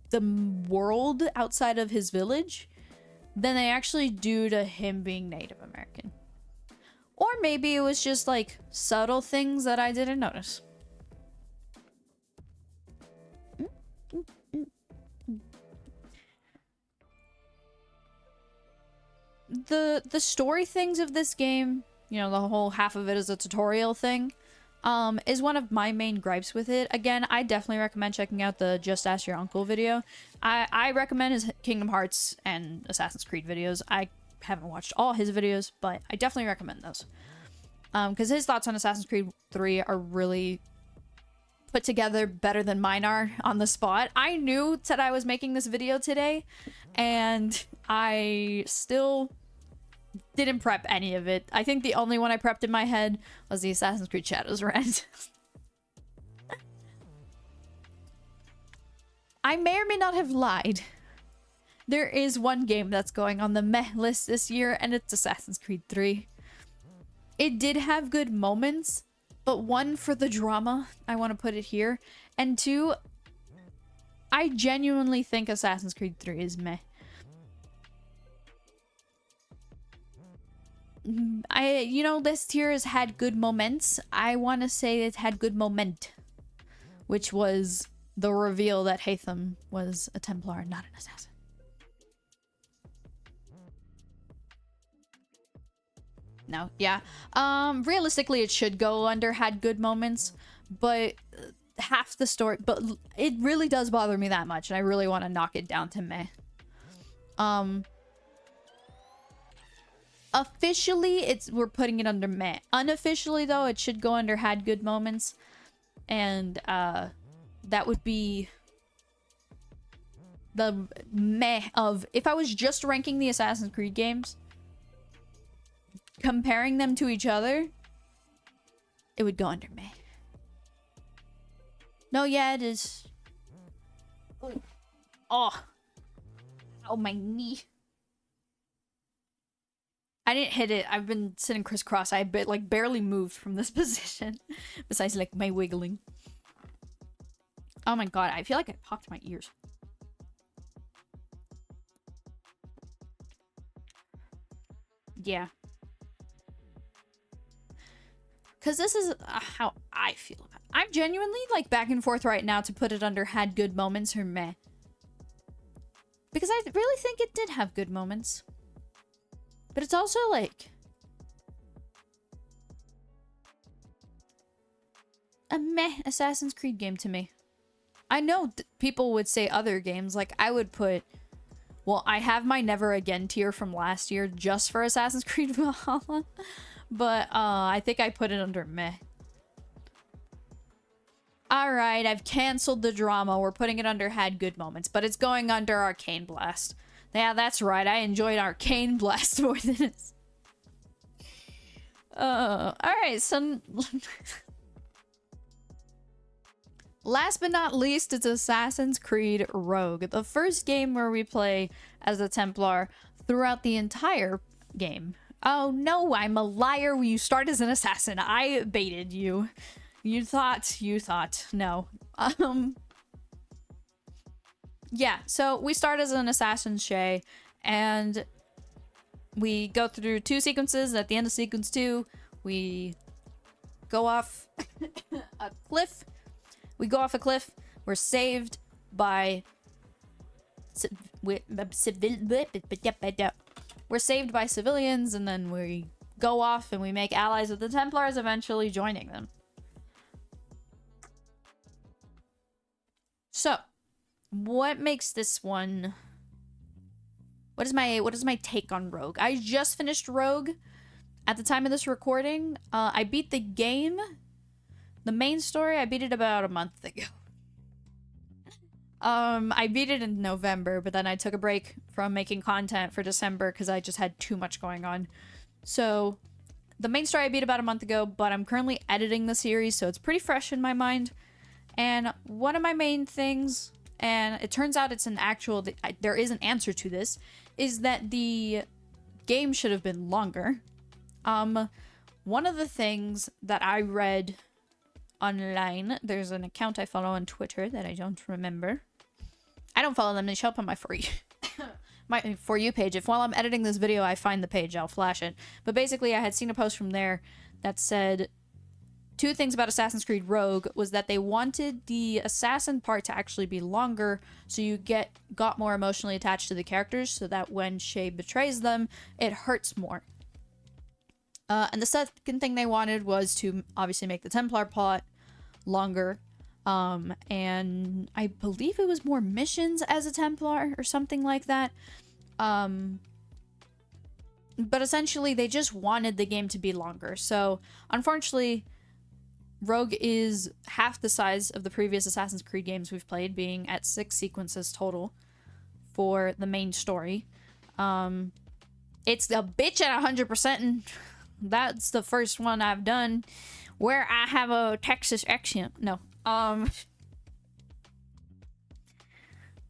the world outside of his village than they actually do to him being Native American. Or maybe it was just like subtle things that I didn't notice. The story things of this game, you know, the whole half of it is a tutorial thing, is one of my main gripes with it. Again, I definitely recommend checking out the Just Ask Your Uncle video. I recommend his Kingdom Hearts and Assassin's Creed videos. I haven't watched all his videos, but I definitely recommend those. Because his thoughts on Assassin's Creed 3 are really put together better than mine are on the spot. I knew that I was making this video today, and I still didn't prep any of it. I think the only one I prepped in my head was the Assassin's Creed Shadows rant. I may or may not have lied. There is one game that's going on the meh list this year, and it's Assassin's Creed 3. It did have good moments, but one, for the drama, I want to put it here, and two, I genuinely think Assassin's Creed 3 is meh. This tier has had good moments. I want to say it had good moment, which was the reveal that Haytham was a Templar, not an assassin. No, yeah. Realistically, it should go under had good moments, but half the story, but it really does bother me that much, and I really want to knock it down to meh. Officially, we're putting it under meh. Unofficially, though, it should go under had good moments, and that would be the meh of, if I was just ranking the Assassin's Creed games, comparing them to each other, it would go under meh. No, yeah, it is. Oh, my knee. I didn't hit it. I've been sitting crisscross. I barely moved from this position, besides like my wiggling. Oh my god, I feel like I popped my ears. Yeah. Because this is how I feel about it. I'm genuinely like back and forth right now to put it under had good moments or meh. Because I really think it did have good moments. But it's also like a meh Assassin's Creed game to me. I know people would say other games, like I would put, well, I have my Never Again tier from last year just for Assassin's Creed Valhalla, but I think I put it under meh. Alright, I've canceled the drama. We're putting it under had good moments, but it's going under Arcane Blast. Yeah, that's right. I enjoyed Arcane Blast more than this. Alright, so last but not least, it's Assassin's Creed Rogue, the first game where we play as a Templar throughout the entire game. Oh no, I'm a liar. You start as an assassin. I baited you. You thought. No. Yeah, so we start as an assassin Shay, and we go through 2 sequences. At the end of sequence 2, we go off a cliff. We're saved by we're saved by civilians, and then we go off and we make allies with the Templars, eventually joining them. So, what makes this one? What is my take on Rogue? I just finished Rogue at the time of this recording. I beat the game. The main story, I beat it about a month ago. I beat it in November, but then I took a break from making content for December because I just had too much going on. So, the main story I beat about a month ago, but I'm currently editing the series, so it's pretty fresh in my mind. And one of my main things, and it turns out it's an actual, there is an answer to this, is that the game should have been longer. One of the things that I read online, there's an account I follow on Twitter that I don't remember. I don't follow them, they show up on my For You, my For You page. If while I'm editing this video I find the page, I'll flash it. But basically I had seen a post from there that said 2 things about Assassin's Creed Rogue was that they wanted the assassin part to actually be longer, so you got more emotionally attached to the characters, so that when Shay betrays them, it hurts more. And the second thing they wanted was to obviously make the Templar plot longer, and I believe it was more missions as a Templar or something like that. But essentially they just wanted the game to be longer. So unfortunately, Rogue is half the size of the previous Assassin's Creed games we've played, being at 6 sequences total for the main story. It's a bitch at 100%, and that's the first one I've done where I have a Texas accent. No.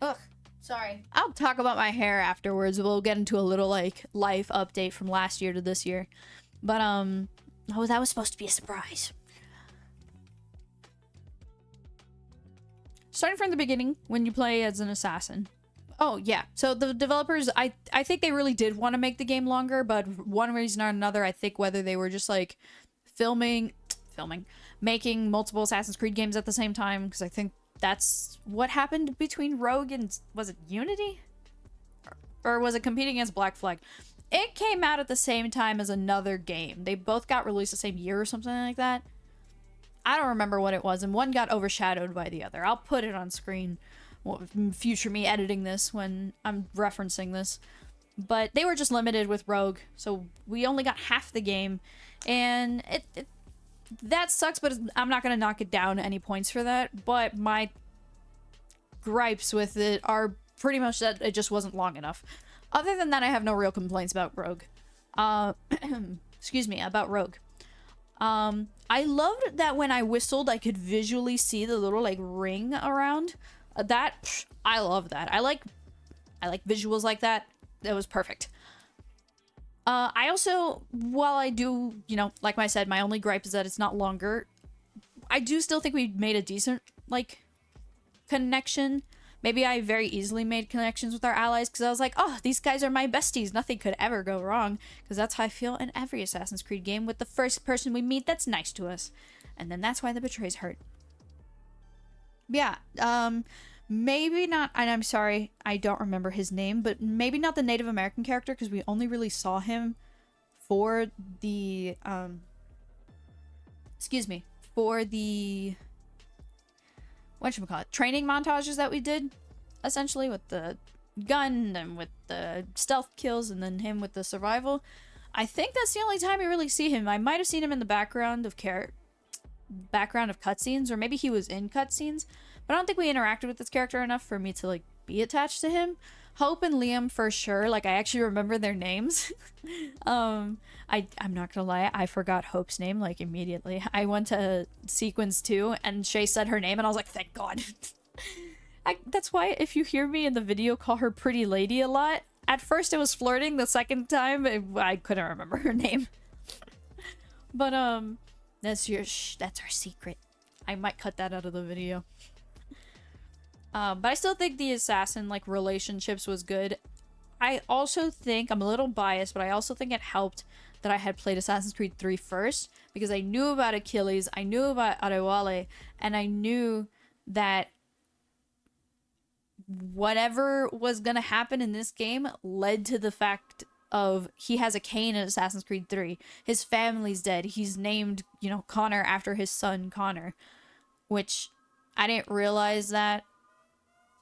Ugh, sorry. I'll talk about my hair afterwards. We'll get into a little, like, life update from last year to this year. But, oh, that was supposed to be a surprise. Starting from the beginning, when you play as an assassin. Oh, yeah. So the developers, I think they really did want to make the game longer, but one reason or another, I think whether they were just, like, making multiple Assassin's Creed games at the same time, because I think that's what happened between Rogue and, was it Unity? Or was it competing against Black Flag? It came out at the same time as another game. They both got released the same year or something like that. I don't remember what it was, and one got overshadowed by the other. I'll put it on screen, future me editing this when I'm referencing this. But they were just limited with Rogue, so we only got half the game, and that sucks, but I'm not going to knock it down any points for that, but my gripes with it are pretty much that it just wasn't long enough. Other than that, I have no real complaints about Rogue. Excuse me, about Rogue. I loved that when I whistled, I could visually see the little, like, ring around. I love that. I like visuals like that. That was perfect. I also, while I do, you know, like I said, my only gripe is that it's not longer. I do still think we made a decent, like, connection. Maybe I very easily made connections with our allies because I was like, oh, these guys are my besties. Nothing could ever go wrong. Because that's how I feel in every Assassin's Creed game with the first person we meet that's nice to us. And then that's why the betrays hurt. Yeah, maybe not, and I'm sorry, I don't remember his name, but maybe not the Native American character because we only really saw him for the, whatchamacallit, training montages that we did, essentially, with the gun and with the stealth kills and then him with the survival. I think that's the only time we really see him. I might have seen him in the background of cutscenes, or maybe he was in cutscenes, but I don't think we interacted with this character enough for me to, like, be attached to him. Hope and Liam for sure, like, I actually remember their names. I'm not gonna lie, I forgot Hope's name, like, immediately. I went to Sequence 2, and Shay said her name, and I was like, thank God. That's why if you hear me in the video call her Pretty Lady a lot, at first it was flirting, the second time, I couldn't remember her name. But, that's our secret. I might cut that out of the video. But I still think the assassin, like, relationships was good. I also think, I'm a little biased, but I also think it helped that I had played Assassin's Creed 3 first, because I knew about Achilles, I knew about Arewale, and I knew that whatever was gonna happen in this game led to the fact of he has a Cain in Assassin's Creed 3. His family's dead. He's named, you know, Connor after his son, Connor. Which, I didn't realize that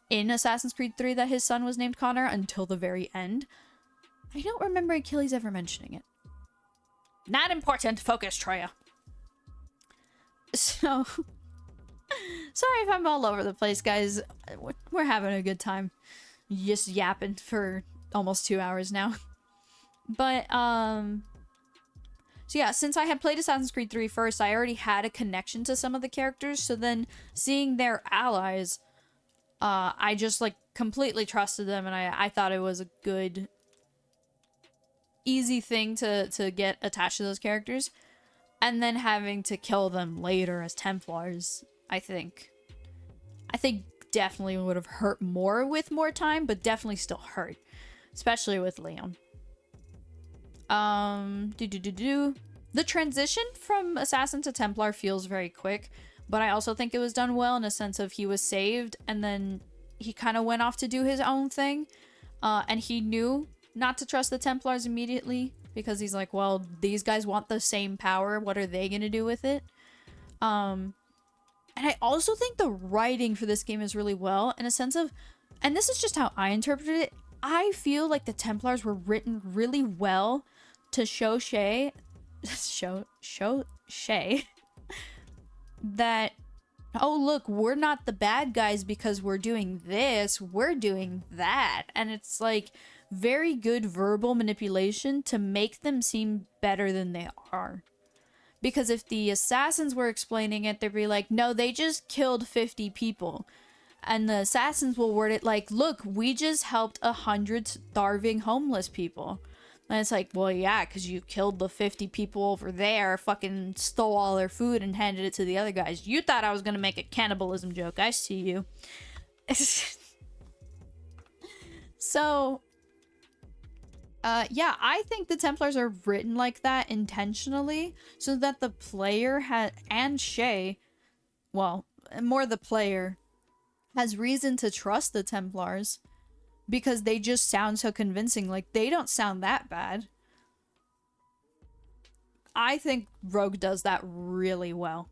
in Assassin's Creed 3 that his son was named Connor until the very end. I don't remember Achilles ever mentioning it. Not important. Focus, Troya. So, sorry if I'm all over the place, guys. We're having a good time. Just yapping for almost 2 hours now. But, so yeah, since I had played Assassin's Creed 3 first, I already had a connection to some of the characters, so then seeing their allies, I just, like, completely trusted them, and I thought it was a good, easy thing to get attached to those characters. And then having to kill them later as Templars, I think definitely would have hurt more with more time, but definitely still hurt. Especially with Leon. The transition from Assassin to Templar feels very quick, but I also think it was done well in a sense of he was saved and then he kind of went off to do his own thing. And he knew not to trust the Templars immediately because he's like, well, these guys want the same power. What are they going to do with it? And I also think the writing for this game is really well in a sense of, and this is just how I interpret it, I feel like the Templars were written really well to show Shay that, oh look, we're not the bad guys because we're doing this, we're doing that. And it's like very good verbal manipulation to make them seem better than they are. Because if the assassins were explaining it, they'd be like, no, they just killed 50 people. And the assassins will word it like, look, we just helped 100 starving homeless people. And it's like, well, yeah, because you killed the 50 people over there, fucking stole all their food and handed it to the other guys. You thought I was going to make a cannibalism joke. I see you. So, yeah, I think the Templars are written like that intentionally so that the player and Shay, well, more the player, has reason to trust the Templars. Because they just sound so convincing. Like, they don't sound that bad. I think Rogue does that really well.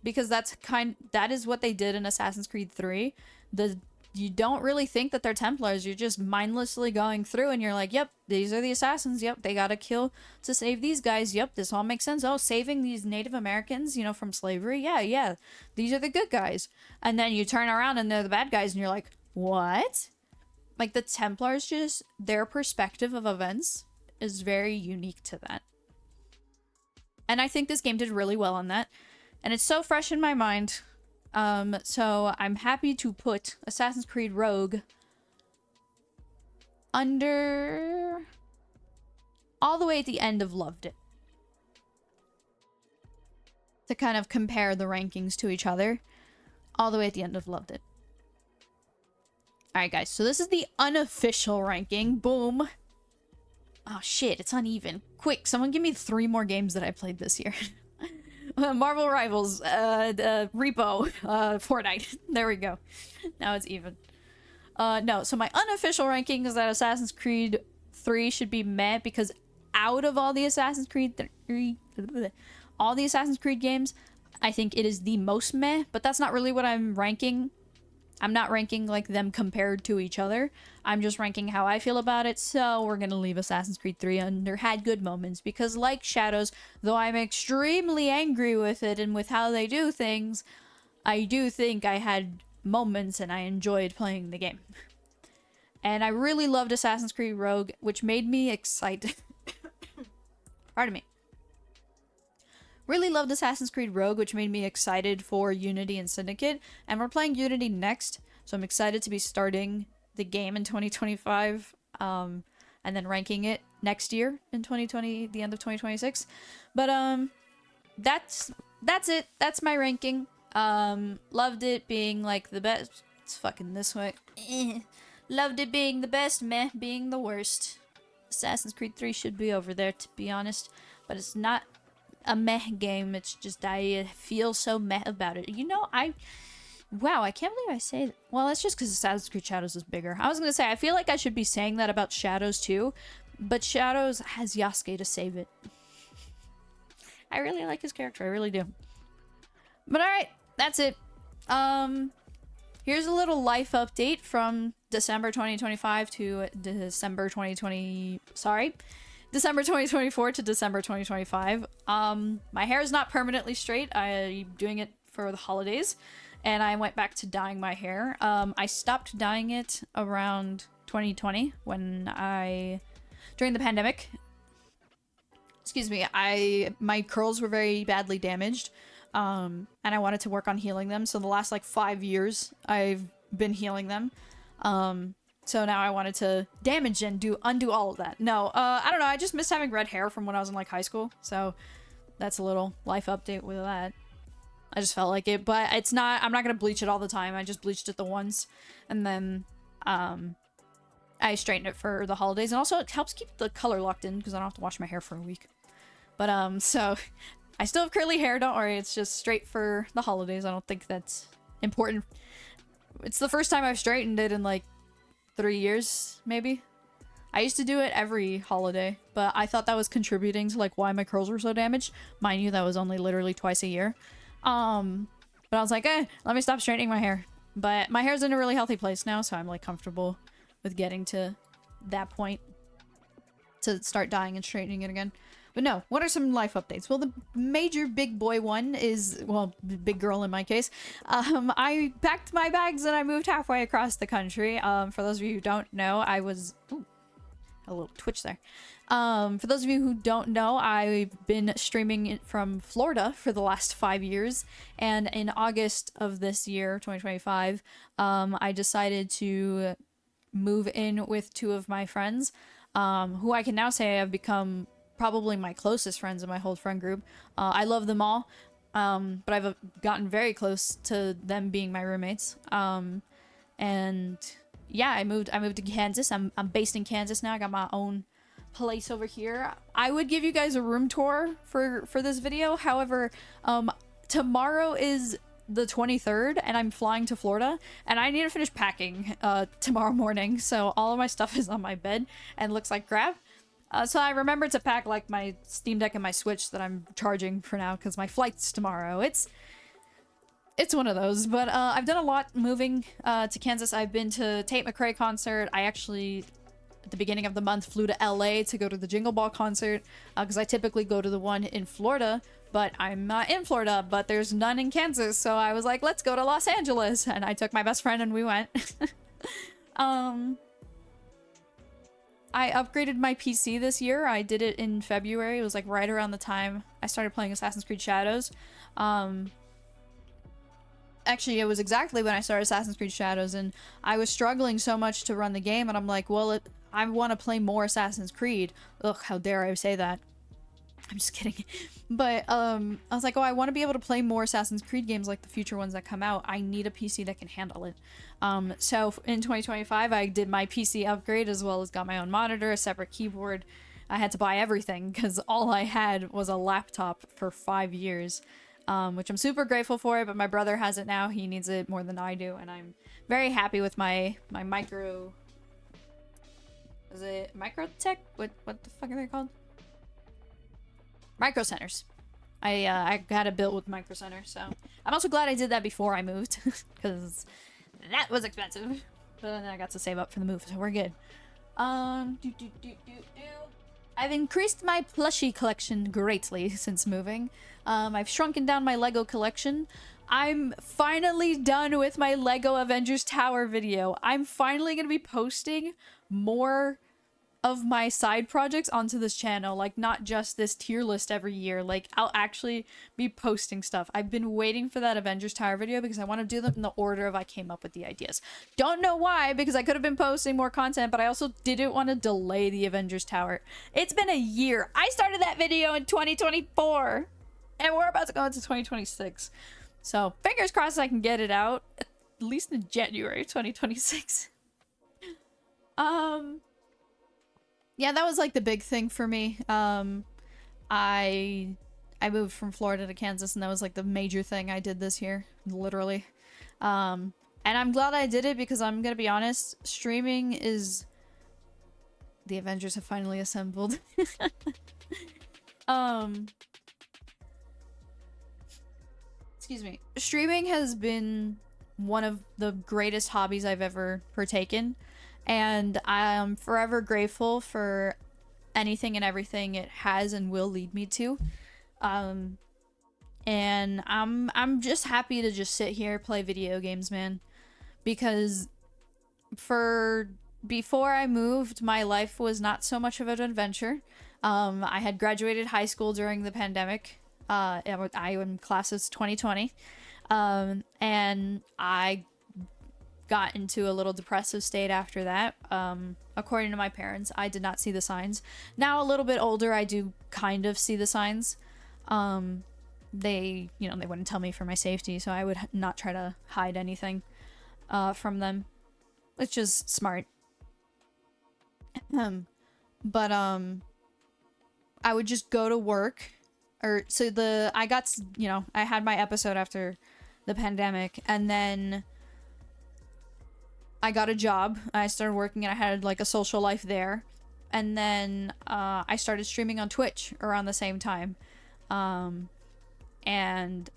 Because that is what they did in Assassin's Creed 3. You don't really think that they're Templars. You're just mindlessly going through and you're like, yep, these are the assassins. Yep, they gotta kill to save these guys. Yep, this all makes sense. Oh, saving these Native Americans, you know, from slavery. Yeah. These are the good guys. And then you turn around and they're the bad guys and you're like, what? Like, the Templars, just their perspective of events is very unique to that. And I think this game did really well on that. And it's so fresh in my mind. So I'm happy to put Assassin's Creed Rogue under all the way at the end of Loved It. To kind of compare the rankings to each other. All the way at the end of Loved It. Alright, guys, so this is the unofficial ranking. Boom. Oh, shit, it's uneven. Quick, someone give me 3 more games that I played this year. Marvel Rivals, Repo, Fortnite. There we go. Now it's even. No, so my unofficial ranking is that Assassin's Creed 3 should be meh, because out of all the Assassin's Creed games, I think it is the most meh, but that's not really what I'm ranking. I'm not ranking like them compared to each other. I'm just ranking how I feel about it. So we're gonna leave Assassin's Creed 3 under had good moments, because like Shadows, though I'm extremely angry with it and with how they do things, I do think I had moments and I enjoyed playing the game. And I really loved Assassin's Creed Rogue, which made me excited. Pardon me. Really loved Assassin's Creed Rogue, which made me excited for Unity and Syndicate. And we're playing Unity next, so I'm excited to be starting the game in 2025, and then ranking it next year in 2020, the end of 2026. But that's it. That's my ranking. Loved it being like the best. It's fucking this way. Loved it being the best, meh being the worst. Assassin's Creed 3 should be over there, to be honest, but it's not a meh game. It's just I feel so meh about it. You know, wow, I can't believe I say that. Well, that's just because Assassin's Creed Shadows is bigger. I was gonna say, I feel like I should be saying that about Shadows too, but Shadows has Yasuke to save it. I really like his character, I really do. But alright, that's it. Here's a little life update from December 2025 to December 2024 to December 2025. My hair is not permanently straight. I'm doing it for the holidays, and I went back to dyeing my hair. I stopped dyeing it around 2020 during the pandemic. Excuse me. My curls were very badly damaged, and I wanted to work on healing them. So the last like 5 years, I've been healing them. So now I wanted to damage and undo all of that. No, I don't know. I just missed having red hair from when I was in like high school. So that's a little life update with that. I just felt like it, but I'm not going to bleach it all the time. I just bleached it the once, and then I straightened it for the holidays. And also it helps keep the color locked in because I don't have to wash my hair for a week. But so I still have curly hair. Don't worry. It's just straight for the holidays. I don't think that's important. It's the first time I've straightened it in like 3 years, maybe. I used to do it every holiday, but I thought that was contributing to like why my curls were so damaged. Mind you, that was only literally twice a year. But I was like, let me stop straightening my hair. But my hair's in a really healthy place now, so I'm like comfortable with getting to that point to start dyeing and straightening it again. But no, what are some life updates? Well, the major big boy one is, well, big girl in my case. I packed my bags and I moved halfway across the country. For those of you who don't know, I was... Ooh, a little twitch there. For those of you who don't know, I've been streaming from Florida for the last 5 years, and in August of this year, 2025, I decided to move in with two of my friends, who I can now say have become probably my closest friends in my whole friend group. I love them all, but I've gotten very close to them being my roommates. And yeah, I moved to Kansas. I'm based in Kansas now. I got my own place over here. I would give you guys a room tour for this video. However, tomorrow is the 23rd and I'm flying to Florida and I need to finish packing tomorrow morning, so all of my stuff is on my bed and looks like crap. So I remembered to pack like my Steam Deck and my Switch that I'm charging for now because my flight's tomorrow. It's one of those, but I've done a lot moving to Kansas. I've been to Tate McRae concert. I actually, at the beginning of the month, flew to LA to go to the Jingle Ball concert because I typically go to the one in Florida, but I'm not in Florida, but there's none in Kansas, so I was like, let's go to Los Angeles, and I took my best friend and we went. I upgraded my PC this year. I did it in February. It was like right around the time I started playing Assassin's Creed Shadows. Actually, it was exactly when I started Assassin's Creed Shadows, and I was struggling so much to run the game, and I'm like, well, I want to play more Assassin's Creed. Ugh, how dare I say that. I'm just kidding. But I was like, oh, I want to be able to play more Assassin's Creed games like the future ones that come out. I need a PC that can handle it. So in 2025, I did my PC upgrade as well as got my own monitor, a separate keyboard. I had to buy everything because all I had was a laptop for 5 years. Which I'm super grateful for, but my brother has it now. He needs it more than I do, and I'm very happy with my micro... Is it Microtech? What the fuck are they called? Micro Centers. I got it built with Micro Center, so I'm also glad I did that before I moved, because that was expensive. But then I got to save up for the move, so we're good. I've increased my plushie collection greatly since moving. I've shrunken down my Lego collection. I'm finally done with my Lego Avengers Tower video. I'm finally going to be posting more of my side projects onto this channel, like not just this tier list every year. Like I'll actually be posting stuff. I've been waiting for that Avengers Tower video because I want to do them in the order of I came up with the ideas. Don't know why, because I could have been posting more content, but I also didn't want to delay the Avengers Tower. It's been a year. I started that video in 2024 and we're about to go into 2026. So fingers crossed I can get it out at least in January 2026. Yeah, that was like the big thing for me. I moved from Florida to Kansas, and that was like the major thing I did this year, literally. And I'm glad I did it because I'm gonna be honest, streaming is... The Avengers have finally assembled. Excuse me. Streaming has been one of the greatest hobbies I've ever partaken. And I'm forever grateful for anything and everything it has and will lead me to. And I'm just happy to just sit here, play video games, man. Because before I moved, my life was not so much of an adventure. I had graduated high school during the pandemic. I am class of 2020. And I got into a little depressive state after that. According to my parents, I did not see the signs. Now a little bit older, I do kind of see the signs. They wouldn't tell me for my safety, so I would not try to hide anything from them, which is smart. But I would just go to work, I had my episode after the pandemic, and then I got a job. I started working and I had like a social life there. And then I started streaming on Twitch around the same time. And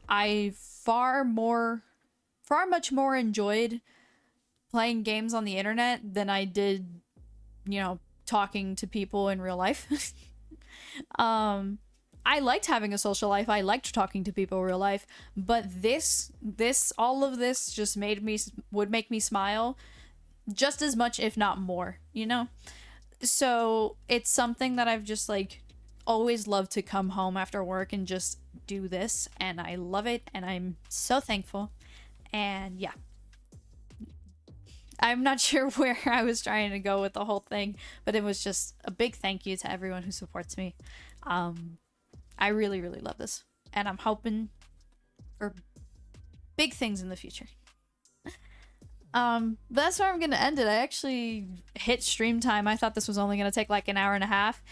I far much more enjoyed playing games on the internet than I did, talking to people in real life. I liked having a social life. I liked talking to people in real life, but all of this just would make me smile just as much, if not more, So it's something that I've just like always loved to come home after work and just do this, and I love it, and I'm so thankful. And yeah, I'm not sure where I was trying to go with the whole thing, but it was just a big thank you to everyone who supports me. I really, really love this, and I'm hoping for big things in the future. But that's where I'm gonna end it. I actually hit stream time. I thought this was only gonna take like an hour and a half.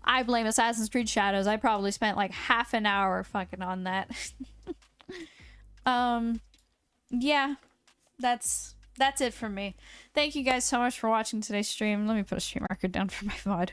I blame Assassin's Creed Shadows. I probably spent like half an hour fucking on that. Yeah, that's it for me. Thank you guys so much for watching today's stream. Let me put a stream record down for my VOD.